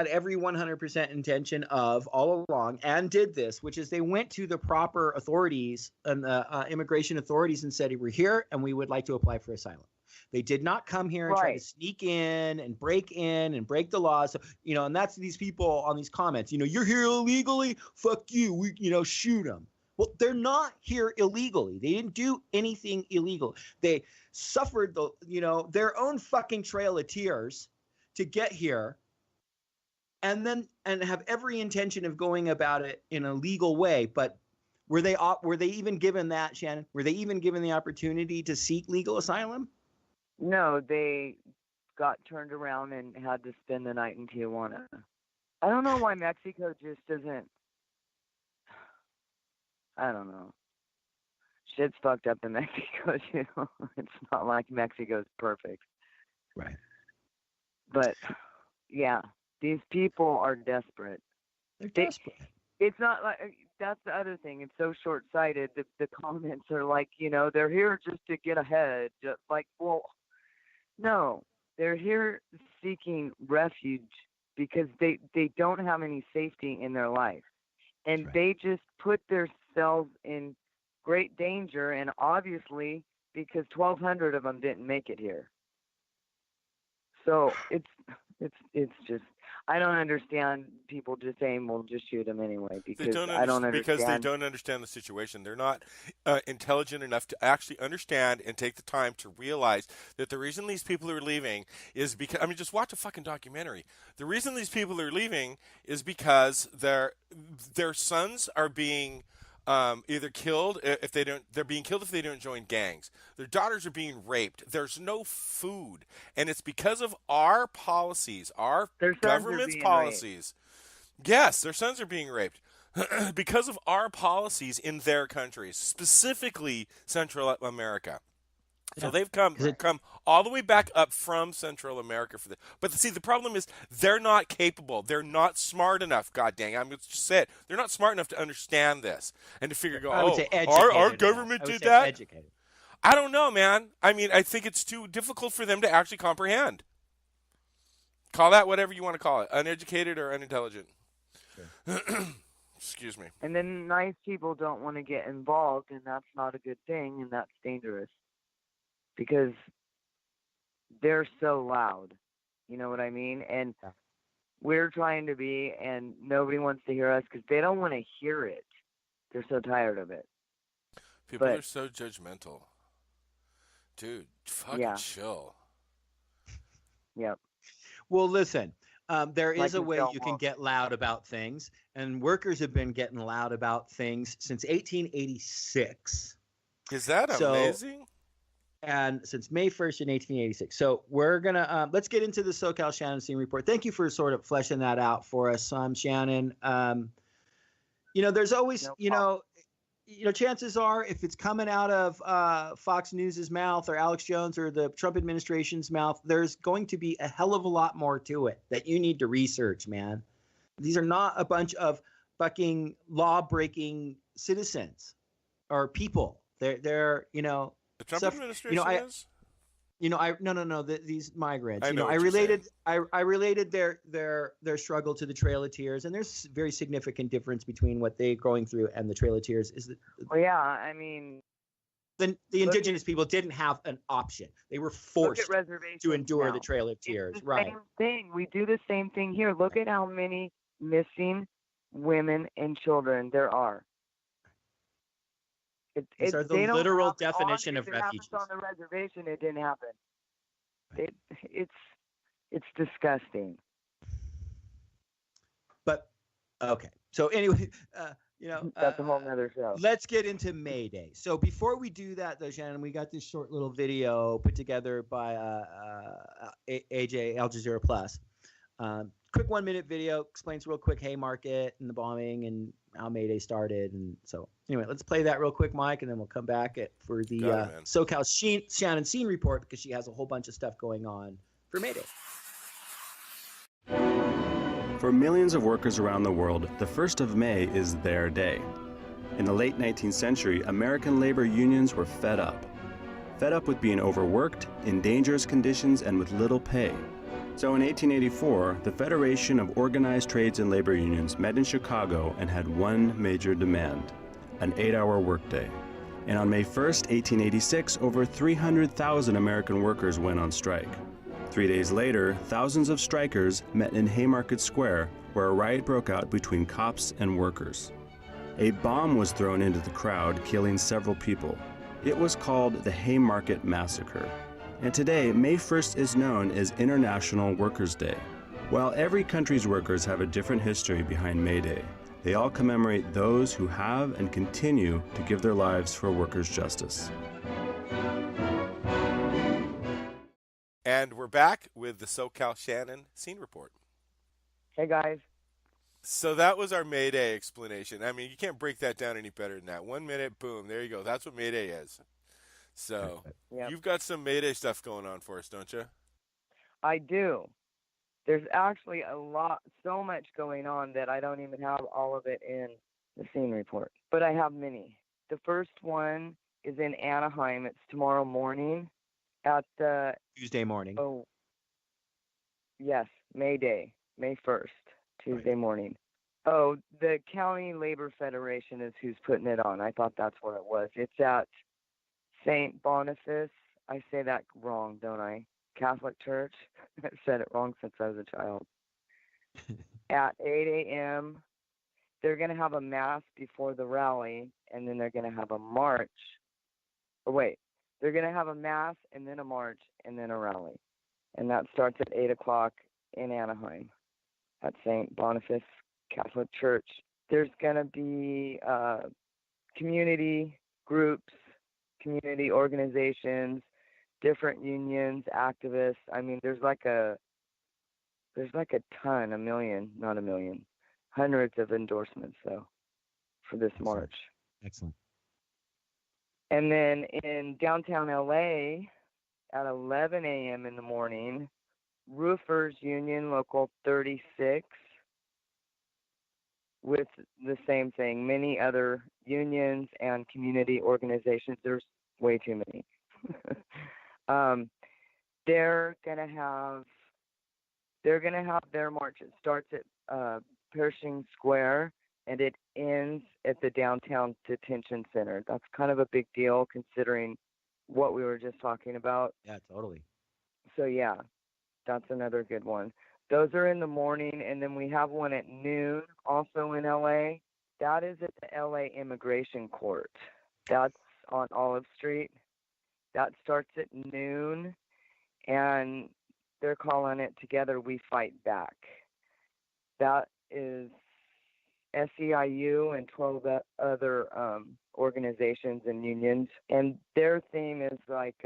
every 100% intention of all along, and did this, which is they went to the proper authorities and the immigration authorities and said, "We're here, and we would like to apply for asylum." They did not come here and try to sneak in and break the laws. So, and that's these people on these comments. You're here illegally. Fuck you. We, shoot them. Well, they're not here illegally. They didn't do anything illegal. They suffered their own fucking trail of tears to get here, and have every intention of going about it in a legal way. But were they even given that, Shannon? Were they even given the opportunity to seek legal asylum? No, they got turned around and had to spend the night in Tijuana. I don't know why Mexico just doesn't. I don't know. Shit's fucked up in Mexico too. It's not like Mexico's perfect. Right. But yeah, these people are desperate. They're desperate. It's not like that's the other thing. It's so short-sighted. The comments are like, they're here just to get ahead. Just like, well, no, they're here seeking refuge because they don't have any safety in their life. And they just put themselves in great danger, and obviously because 1,200 of them didn't make it here. So it's just, I don't understand people just saying, well, just shoot them anyway, because I don't understand. Because they don't understand the situation. They're not intelligent enough to actually understand and take the time to realize that the reason these people are leaving is because, just watch a fucking documentary. The reason these people are leaving is because their sons are being either killed if they don't. They're being killed if they don't join gangs. Their daughters are being raped. There's no food, and it's because of our policies, our government's policies. Raped. Yes, their sons are being raped because of our policies in their countries, specifically Central America. So they've come all the way back up from Central America for this. But see, the problem is they're not capable. They're not smart enough. God dang, I'm going to just say it. They're not smart enough to understand this and to figure, our government did that? Educated. I don't know, man. I think it's too difficult for them to actually comprehend. Call that whatever you want to call it, uneducated or unintelligent. Sure. Excuse me. And then nice people don't want to get involved, and that's not a good thing, and that's dangerous. Because they're so loud, you know what I mean? And we're trying to be, and nobody wants to hear us because they don't want to hear it. They're so tired of it. People are so judgmental. Dude, fucking chill. Yep. Well, listen, There is Like a in way you can Belmont. get loud about things, and workers have been getting loud about things since 1886. Is that amazing? And since May 1st in 1886. So we're going to, let's get into the SoCal Shannon Scene Report. Thank you for sort of fleshing that out for us, Shannon. There's always, chances are if it's coming out of Fox News's mouth or Alex Jones or the Trump administration's mouth, there's going to be a hell of a lot more to it that you need to research, man. These are not a bunch of fucking law-breaking citizens or people. They're The Trump administration is? These migrants. I know I related their struggle to the Trail of Tears, and there's very significant difference between what they're going through and the Trail of Tears. The indigenous people didn't have an option; they were forced to endure the Trail of Tears. Right. Same thing. We do the same thing here. Look at how many missing women and children there are. These are the literal definition of refugees. On the reservation, it didn't happen. It's disgusting. But okay, so anyway, that's a whole nother show. Let's get into May Day. So before we do that, though, Shannon, we got this short little video put together by AJ Al Jazeera Plus. Quick 1-minute video explains real quick Haymarket and the bombing and how May Day started. And so anyway, let's play that real quick, Mike, and then we'll come back for the SoCal Shannon Scene Report, because she has a whole bunch of stuff going on for May Day. For millions of workers around the world, the 1st of May is their day. In the late 19th century, American labor unions were fed up. Fed up with being overworked, in dangerous conditions, and with little pay. So in 1884, the Federation of Organized Trades and Labor Unions met in Chicago and had one major demand: an 8-hour workday. And on May 1st, 1886, over 300,000 American workers went on strike. 3 days later, thousands of strikers met in Haymarket Square, where a riot broke out between cops and workers. A bomb was thrown into the crowd, killing several people. It was called the Haymarket Massacre. And today, May 1st is known as International Workers' Day. While every country's workers have a different history behind May Day, they all commemorate those who have and continue to give their lives for workers' justice. And we're back with the SoCal Shannon Scene Report. Hey, guys. So that was our May Day explanation. I mean, you can't break that down any better than that. 1 minute, boom, there you go. That's what May Day is. So You've got some May Day stuff going on for us, don't you? I do. There's actually so much going on that I don't even have all of it in the scene report. But I have many. The first one is in Anaheim. It's tomorrow morning at the... Tuesday morning. Oh, yes, May Day, May 1st, Tuesday morning. Oh, the County Labor Federation is who's putting it on. I thought that's what it was. It's at St. Boniface. I say that wrong, don't I? Catholic Church. I've said it wrong since I was a child. At 8 a.m., they're going to have a mass before the rally, and then they're going to have a march. They're going to have a mass, and then a march, and then a rally. And that starts at 8 o'clock in Anaheim at St. Boniface Catholic Church. There's going to be community groups, community organizations, different unions, activists. I mean, there's like a ton, hundreds of endorsements though for this march. Excellent. And then in downtown LA at 11 a.m. in the morning, Roofers Union Local 36 with the same thing. Many other unions and community organizations. There's way too many. They're gonna have their march. It starts at Pershing Square and it ends at the downtown detention center. That's kind of a big deal considering what we were just talking about. Yeah, totally. So yeah, that's another good one. Those are in the morning, and then we have one at noon, also in LA. That is at the LA Immigration Court. That's on Olive Street. That starts at noon, and they're calling it Together We Fight Back. That is SEIU and 12 other organizations and unions. And their theme is like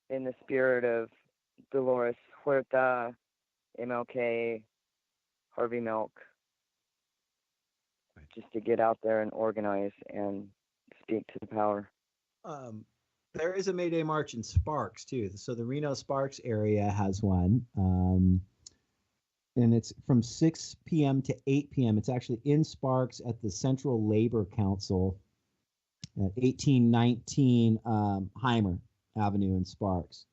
in the spirit of Dolores Huerta, MLK, Harvey Milk, just to get out there and organize and speak to the power. There is a May Day march in Sparks too. So the Reno Sparks area has one, and it's from 6 p.m. to 8 p.m. It's actually in Sparks at the Central Labor Council at 1819 Heimer Avenue in Sparks.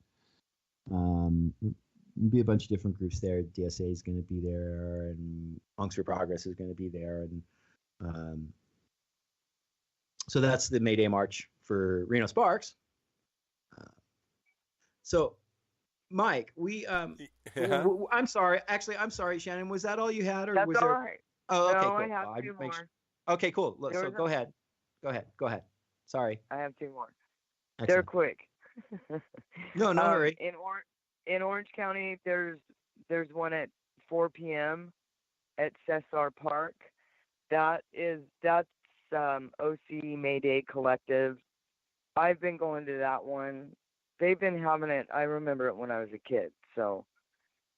Be a bunch of different groups there. DSA is going to be there, and Monks for Progress is going to be there, and so that's the May Day march for Reno Sparks. So, Mike, I'm sorry. Actually, I'm sorry, Shannon. Was that all you had, or That's was all there? right. Oh, okay, no, cool. I have two more. Okay, cool. Look, so go ahead. Sorry. I have two more. Excellent. They're quick. No hurry. In Orange County, there's one at 4 p.m. at Cesar Park. That's OC May Day Collective. I've been going to that one. They've been having it. I remember it when I was a kid. So,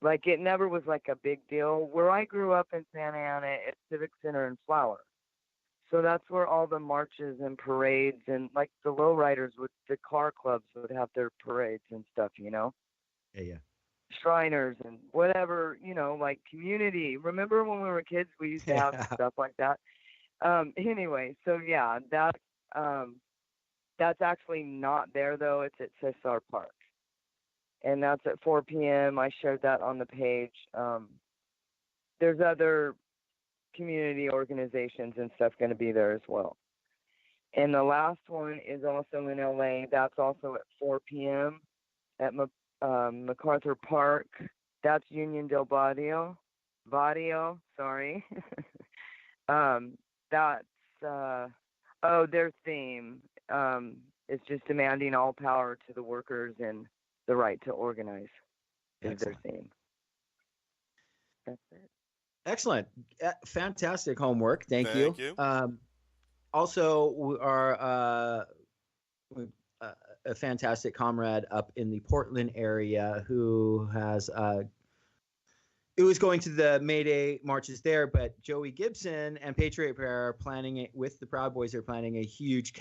like, it never was like a big deal. Where I grew up in Santa Ana, it's Civic Center and Flower. So that's where all the marches and parades and like the lowriders with the car clubs would have their parades and stuff, you know? Yeah. Shriners and whatever, you know, like community. Remember when we were kids, we used to have stuff like that? Anyway, so yeah, that's actually not there though. It's at Cesar Park. And that's at 4 p.m. I shared that on the page. There's other community organizations and stuff going to be there as well. And the last one is also in LA. That's also at 4 p.m. at MacArthur Park. That's Union del Barrio, sorry. That's their theme is just demanding all power to the workers and the right to organize is their theme. That's it. Excellent. Fantastic homework. Thank you. Also, our a fantastic comrade up in the Portland area who has it was going to the May Day marches there, but Joey Gibson and Patriot Prayer are planning it with the Proud Boys. They're planning a huge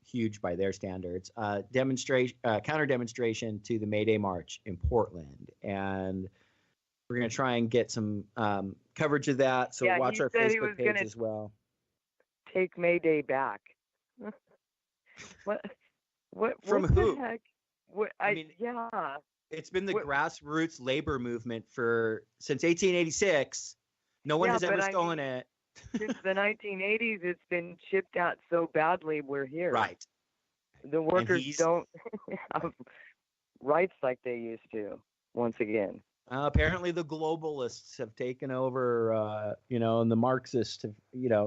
huge by their standards, counter demonstration to the May Day march in Portland, and we're going to try and get some coverage of that. So watch our Facebook page as well. Take May Day back. What From what who? The heck? It's been the grassroots labor movement since 1886. No one has ever stolen it. Since the 1980s, it's been chipped out so badly. We're here. Right. The workers don't have rights like they used to. Once again. Apparently, the globalists have taken over. And the Marxists have.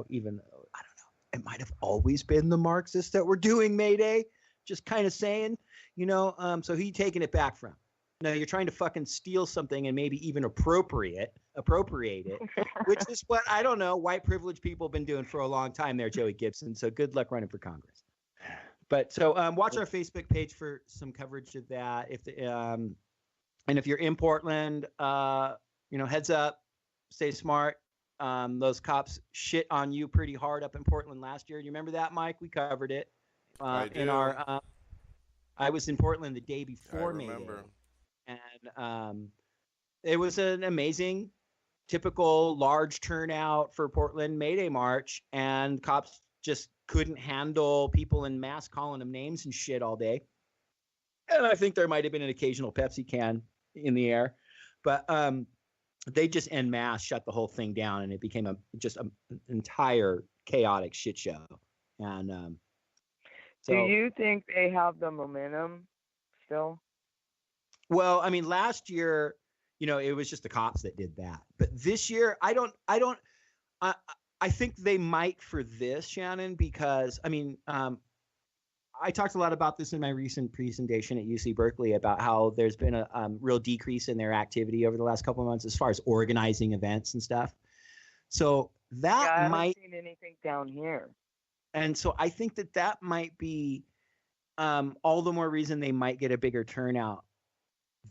Even I don't know. It might have always been the Marxists that were doing May Day. Just kind of saying, so who you taking it back from? No, you're trying to fucking steal something and maybe even appropriate it, which is what, I don't know, white privileged people have been doing for a long time there, Joey Gibson. So good luck running for Congress. But so watch our Facebook page for some coverage of that. And if you're in Portland, heads up, stay smart. Those cops shit on you pretty hard up in Portland last year. Do you remember that, Mike? We covered it. I was in Portland the day before May Day, and it was an amazing, typical large turnout for Portland May Day march, and cops just couldn't handle people in masks calling them names and shit all day. And I think there might have been an occasional Pepsi can in the air, but they just en masse shut the whole thing down, and it became an entire chaotic shit show. And do you think they have the momentum still? Well, I mean, last year, it was just the cops that did that. But this year, I think they might for this, Shannon, because I I talked a lot about this in my recent presentation at UC Berkeley about how there's been a real decrease in their activity over the last couple of months as far as organizing events and stuff. So that I might haven't seen anything down here. And so I think that might be all the more reason they might get a bigger turnout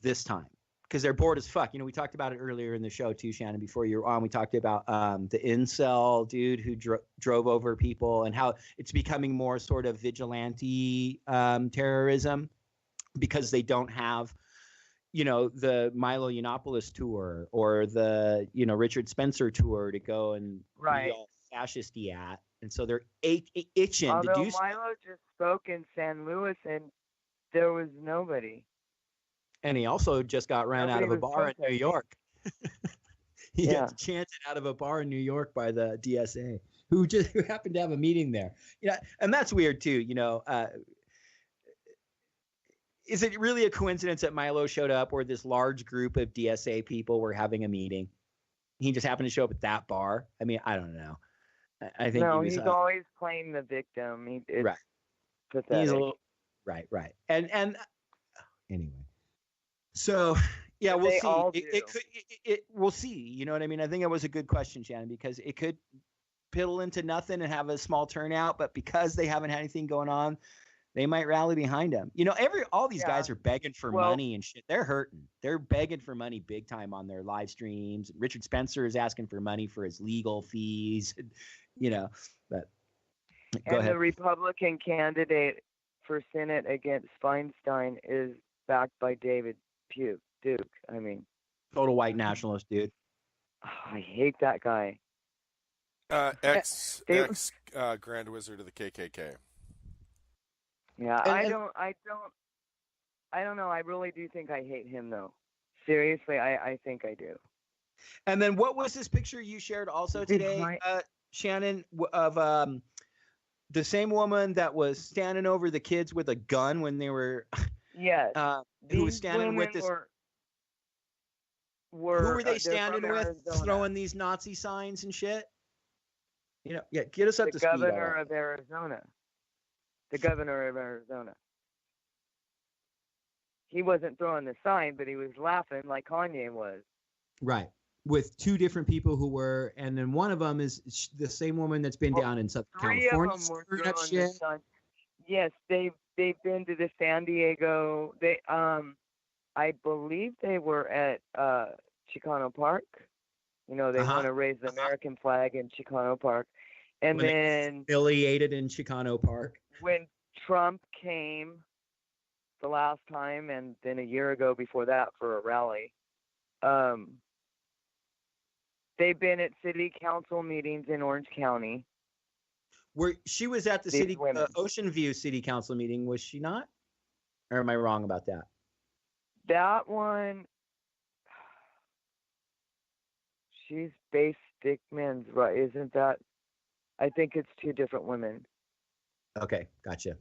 this time, because they're bored as fuck. We talked about it earlier in the show too, Shannon, before you were on. We talked about the incel dude who drove over people and how it's becoming more sort of vigilante terrorism because they don't have, the Milo Yiannopoulos tour or the, Richard Spencer tour to go and be all fascist-y at. And so they're itching Although to do Milo just spoke in San Luis and there was nobody. And he also just got ran out of a bar in New York. He got chanted out of a bar in New York by the DSA, who happened to have a meeting there. And that's weird too. Is it really a coincidence that Milo showed up, or this large group of DSA people were having a meeting? He just happened to show up at that bar. I mean, I don't know. I think no, he was, he's always playing the victim. It's right. Pathetic. He's a little right. And anyway. So yeah, we'll see. We'll see. You know what I mean? I think it was a good question, Shannon, because it could piddle into nothing and have a small turnout, but because they haven't had anything going on, they might rally behind him. All these guys are begging for money and shit. They're hurting. They're begging for money big time on their live streams. Richard Spencer is asking for money for his legal fees. But go ahead. The Republican candidate for Senate against Feinstein is backed by David Duke. I mean, total white nationalist, dude. I hate that guy. Ex Grand Wizard of the KKK. Yeah, I don't know. I really do think I hate him, though. Seriously, I think I do. And then what was this picture you shared also today, Shannon, of the same woman that was standing over the kids with a gun when they were yes, who was standing with this who were they standing with Arizona. throwing these Nazi signs and shit? Get us up to speed. The governor of Arizona. The governor of Arizona. He wasn't throwing the sign, but he was laughing like Kanye was. Right. With two different people who were, and then one of them is the same woman that's been down in Southern California. Of them were throwing the sign. Yes, they've been to the San Diego. I believe they were at Chicano Park. They want to raise the American flag in Chicano Park. And then affiliated in Chicano Park. When Trump came the last time, and then a year ago before that for a rally, they've been at city council meetings in Orange County. Where she was at the Ocean View City Council meeting, was she not? Or am I wrong about that? That one, she's Base Dickman's, right? Isn't that? I think it's two different women. Okay, gotcha.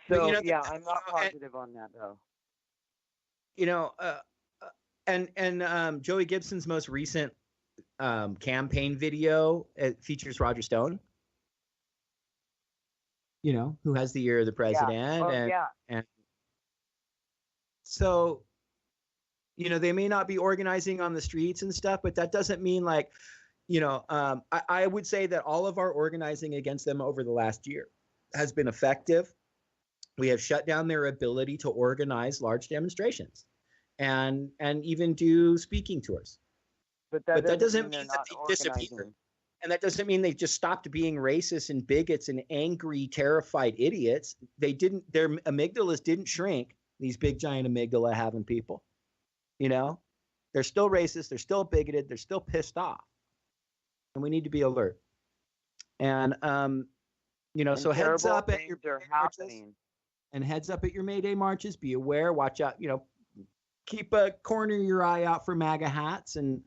So I'm not positive on that though. And Joey Gibson's most recent campaign video, it features Roger Stone. Who has the ear of the president, and so they may not be organizing on the streets and stuff, but that doesn't mean I would say that all of our organizing against them over the last year has been effective. We have shut down their ability to organize large demonstrations and even do speaking tours. But that doesn't mean that they disappeared. And that doesn't mean they just stopped being racist and bigots and angry, terrified idiots. Their amygdalas didn't shrink, these big, giant amygdala having people. They're still racist. They're still bigoted. They're still pissed off. And we need to be alert. And, so heads up at your marches, and heads up at your May Day marches. Be aware. Watch out. Keep a corner of your eye out for MAGA hats. And,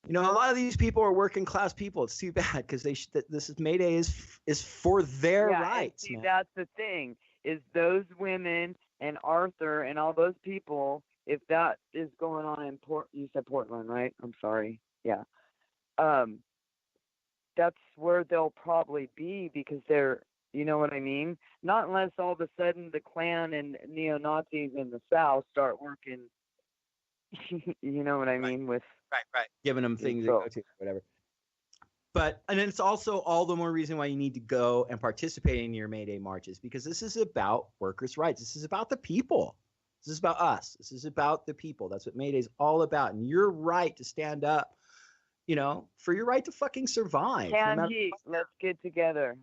a lot of these people are working class people. It's too bad because May Day is for their rights. See, that's the thing is those women and Arthur and all those people. If that is going on in you said Portland, right? I'm sorry. Yeah. That's where they'll probably be because they're You know what I mean? Not unless all of a sudden the Klan and neo-Nazis in the South start working, you know what I mean, with right. Giving them things to go to, whatever. But, and it's also all the more reason why you need to go and participate in your May Day marches, because this is about workers' rights. This is about the people. This is about us. This is about the people. That's what May Day is all about. And your right to stand up, you know, for your right to fucking survive. Let's get together.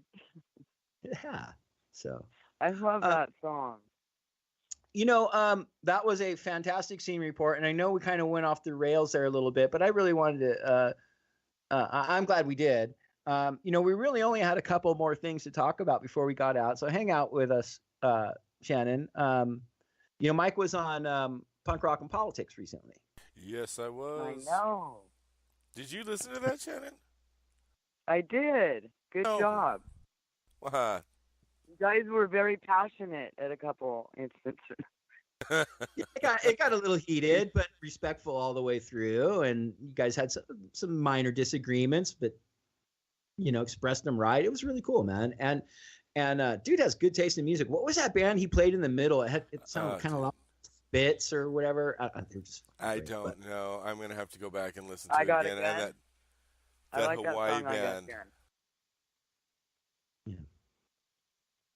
Yeah. So I love that song. You know, that was a fantastic scene report, and I know we kind of went off the rails there a little bit, but I really wanted to. I'm glad we did. You know, we really only had a couple more things to talk about before we got out, so hang out with us, Shannon. You know, Mike was on Punk Rock and Politics recently. Yes, I was. I know. Did you listen to that, Shannon? I did. Good job. What? You guys were very passionate at a couple instances. It got a little heated, but respectful all the way through. And you guys had some minor disagreements, but you know, expressed them right. It was really cool, man. And dude has good taste in music. What was that band he played in the middle? It sounded kind of like Spits or whatever. I don't know. I'm gonna have to go back and listen to it again. And that like Hawaii that song, band.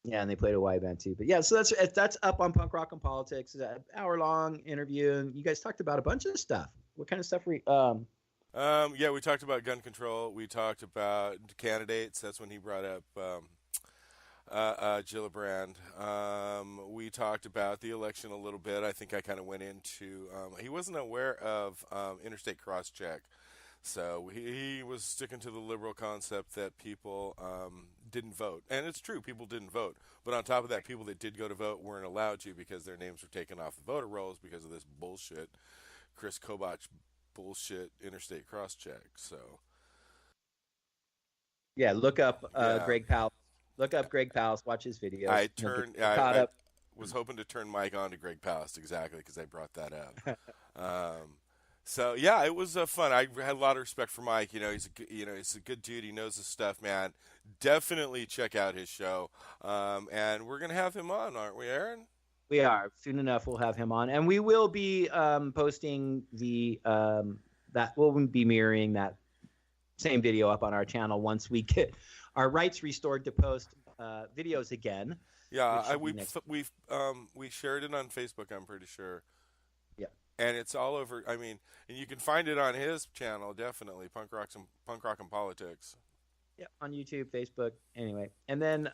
Yeah, and they played a Y band too. But yeah, so that's up on Punk Rock and Politics. It's an hour-long interview, and you guys talked about a bunch of stuff. What kind of stuff were you, yeah, we talked about gun control. We talked about candidates. That's when he brought up Gillibrand. We talked about the election a little bit. I think I kind of went into he wasn't aware of interstate cross-check. So he was sticking to the liberal concept that people didn't vote. And it's true, people didn't vote. But on top of that, people that did go to vote weren't allowed to because their names were taken off the voter rolls because of this bullshit, Chris Kobach bullshit interstate cross-check. So, yeah, look up Greg Powell. Look up Greg Powell. Watch his videos. I was hoping to turn Mike on to Greg Powell exactly because I brought that up. So yeah, it was fun. I had a lot of respect for Mike. He's a good dude. He knows his stuff, man. Definitely check out his show. And we're gonna have him on, aren't we, Aaron? We are. Soon enough, we'll have him on, and we will be posting we'll be mirroring that same video up on our channel once we get our rights restored to post videos again. Yeah, we shared it on Facebook. I'm pretty sure. And it's all over. I mean, and you can find it on his channel, definitely. Punk Rock and Politics. Yeah, on YouTube, Facebook, anyway. And then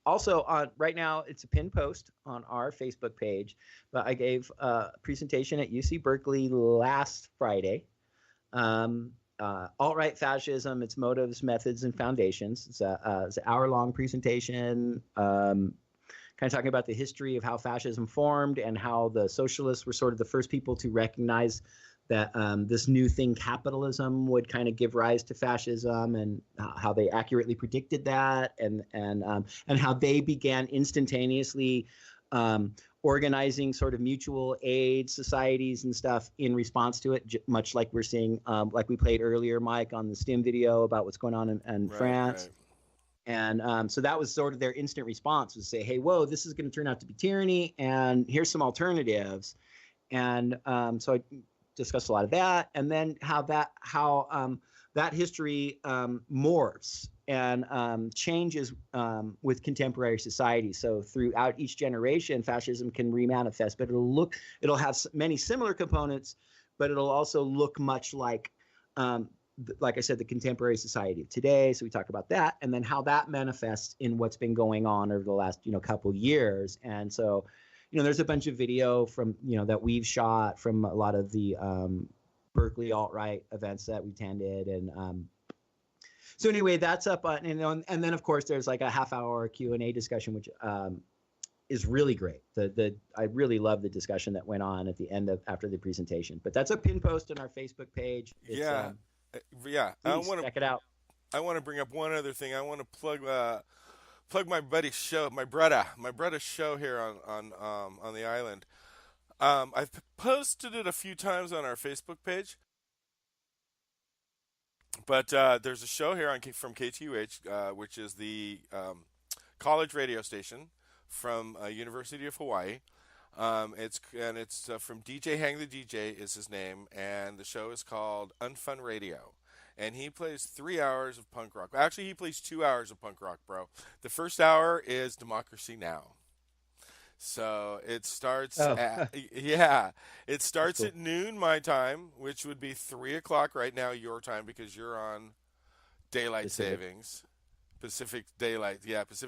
also on right now, it's a pinned post on our Facebook page. But I gave a presentation at UC Berkeley last Friday. Alt-right fascism, its motives, methods, and foundations. It's an hour-long presentation. Kind of talking about the history of how fascism formed and how the socialists were sort of the first people to recognize that this new thing, capitalism, would kind of give rise to fascism, and how they accurately predicted that, and how they began instantaneously organizing sort of mutual aid societies and stuff in response to it, much like we're seeing, like we played earlier, Mike, on the STEM video about what's going on in France. Right. And so that was sort of their instant response, was say, hey, whoa, this is going to turn out to be tyranny, and here's some alternatives. And so I discussed a lot of that, and then how that history morphs and changes with contemporary society. So throughout each generation, fascism can remanifest, but it'll have many similar components, but it'll also look much like I said, the contemporary society of today. So we talk about that, and then how that manifests in what's been going on over the last, couple years. And so, there's a bunch of video from, that we've shot from a lot of the Berkeley alt-right events that we attended. And so anyway, that's up. And then of course there's like a half-hour Q&A discussion, which is really great. I really love the discussion that went on at the end after the presentation. But that's a pin post on our Facebook page. It's, yeah. Check it out. I want to bring up one other thing. I want to plug my buddy's show, my brother's show here on the island. I've posted it a few times on our Facebook page, but there's a show here from KTUH, which is the college radio station from University of Hawaii. It's from DJ Hang the DJ is his name, and the show is called Unfun Radio. And he plays 3 hours of punk rock. Actually, he plays 2 hours of punk rock, bro. The first hour is Democracy Now! So it starts it starts at noon my time, which would be 3 o'clock right now your time because you're on daylight savings, Pacific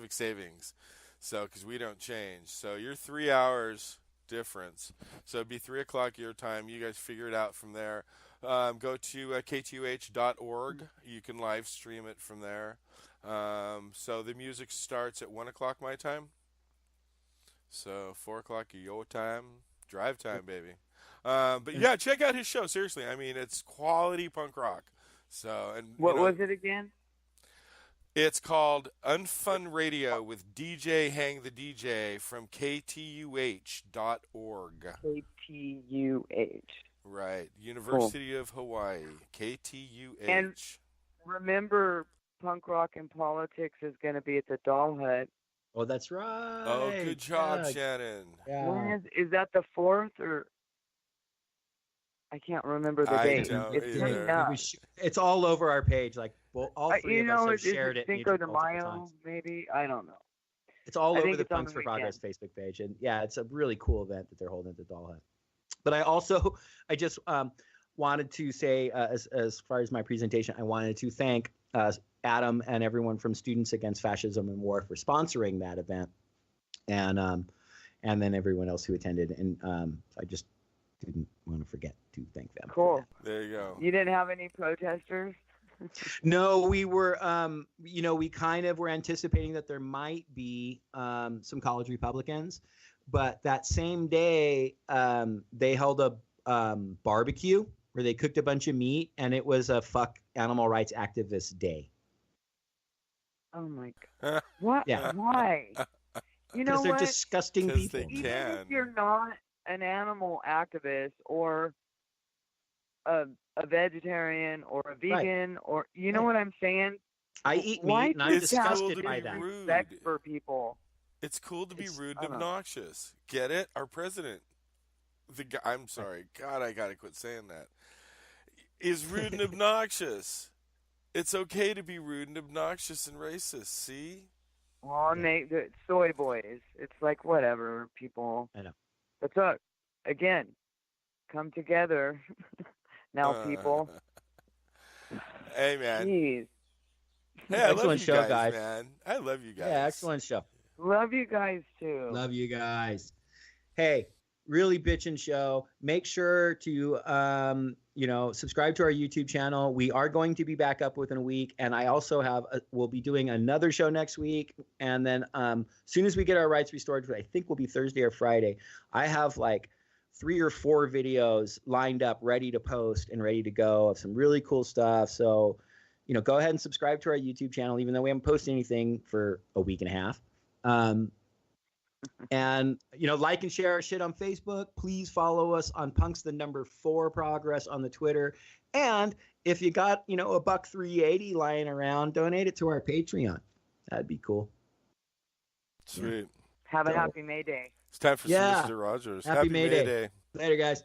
savings. So because we don't change, so you're 3 hours difference. So it'd be 3 o'clock your time. You guys figure it out from there. Go to ktuh.org. You can live stream it from there. So the music starts at 1 o'clock my time. So 4 o'clock your time, drive time, baby. But yeah, check out his show. Seriously, I mean, it's quality punk rock. So and what was it again? It's called Unfun Radio with DJ Hang the DJ from ktuh.org. KTUH. Right, University of Hawaii, KTUH. And remember, Punk Rock and Politics is going to be at the Doll Hut. Oh, that's right. Oh, good job, Shannon. Yeah. When is that the 4th or? I can't remember the date. It's coming up. It's all over our page. Like, well, all three of us have shared it. Cinco de Mayo, maybe? I don't know. It's all over the Punks for Progress Facebook page, and yeah, it's a really cool event that they're holding at the Doll Hut. But I just wanted to say, as far as my presentation, I wanted to thank Adam and everyone from Students Against Fascism and War for sponsoring that event, and then everyone else who attended. And I just didn't want to forget to thank them. Cool. There you go. You didn't have any protesters? No, we were, we kind of were anticipating that there might be some college Republicans, but that same day they held a barbecue where they cooked a bunch of meat, and it was a fuck animal rights activist day. Oh my God! What? Yeah. Why? You know what? Because they're what? disgusting people. Even if you're not an animal activist or a vegetarian or a vegan or you know what I'm saying? I eat meat and I'm disgusted by that. Respect for people. It's cool to be rude and obnoxious. Get it? Our president, the guy. I'm sorry, God, I gotta quit saying that. Is rude and obnoxious. It's okay to be rude and obnoxious and racist. See? Well, and the soy boys. It's like whatever people. I know. But look, again, come together. Now, people. Hey, man. Jeez. Hey, I excellent love you show, guys, man. I love you guys. Yeah, excellent show. Love you guys, too. Love you guys. Hey, really bitchin' show. Make sure to, subscribe to our YouTube channel. We are going to be back up within a week. And I also we'll be doing another show next week. And then as soon as we get our rights restored, which I think will be Thursday or Friday, I have like 3 or 4 videos lined up, ready to post and ready to go of some really cool stuff. So, go ahead and subscribe to our YouTube channel, even though we haven't posted anything for a week and a half. And, like and share our shit on Facebook. Please follow us on Punks the number 4 Progress on the Twitter. And if you got, a $1.380 lying around, donate it to our Patreon. That'd be cool. Sweet. Have a happy May Day. It's time for Mr. Rogers. Happy May Day. Later, guys.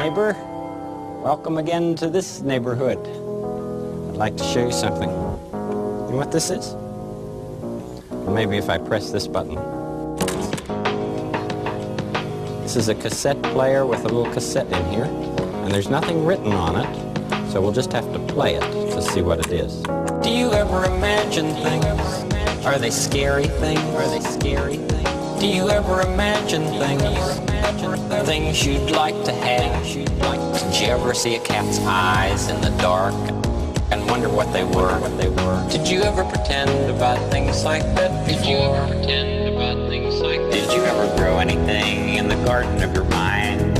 neighbor. Welcome again to this neighborhood. I'd like to show you something. You know what this is? Well, maybe if I press this button. This is a cassette player with a little cassette in here, and there's nothing written on it, so we'll just have to play it to see what it is. Do you ever imagine things? Are they scary things? Are they scary things? Do you ever imagine things? Things you'd like to have? Did you ever see a cat's eyes in the dark and wonder what they were? Did you ever pretend about things like that before? Did you ever grow anything in the garden of your mind?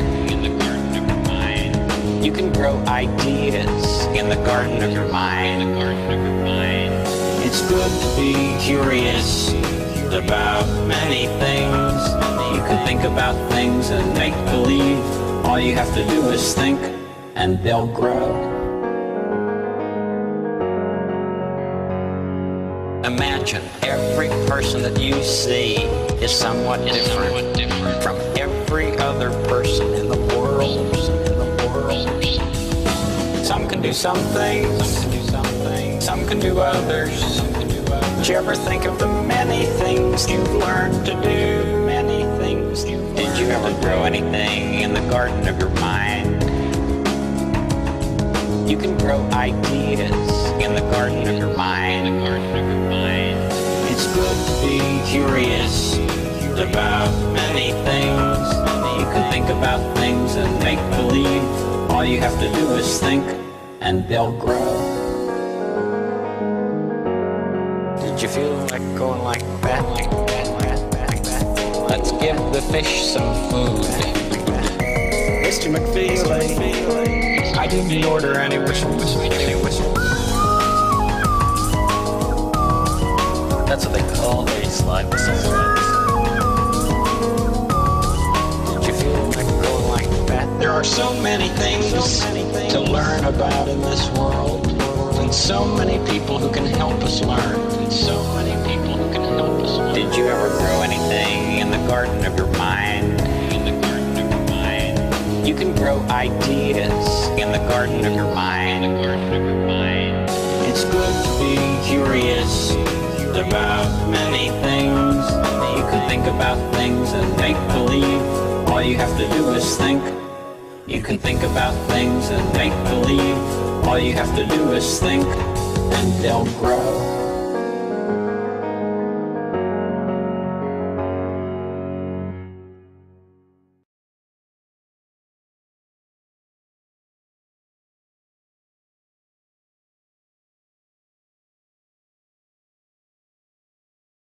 You can grow ideas in the garden of your mind. It's good to be curious about many things. You can think about things and make believe. All you have to do is think and they'll grow. Imagine every person that you see is somewhat different from every other person in the world. Some can do some things, some can do others. Did you ever think of the many things you've learned to do? Many things. Did you ever grow anything in the garden of your mind? You can grow ideas in the garden of your mind. It's good to be curious about many things. You can think about things and make believe. All you have to do is think and they'll grow. Did you feel like going like that? Let's give the fish some food. Mr. McFeely, I didn't order any whistles. That's what they call a slide whistle. Did you feel like going like that? There are so many things to learn about in this world, and so many people who can help us learn. Did you ever grow anything in the garden of your mind? You can grow ideas in the garden of your mind. It's good to be curious about many things. You can think about things and make believe. All you have to do is think. You can think about things and make believe. All you have to do is think, and they'll grow.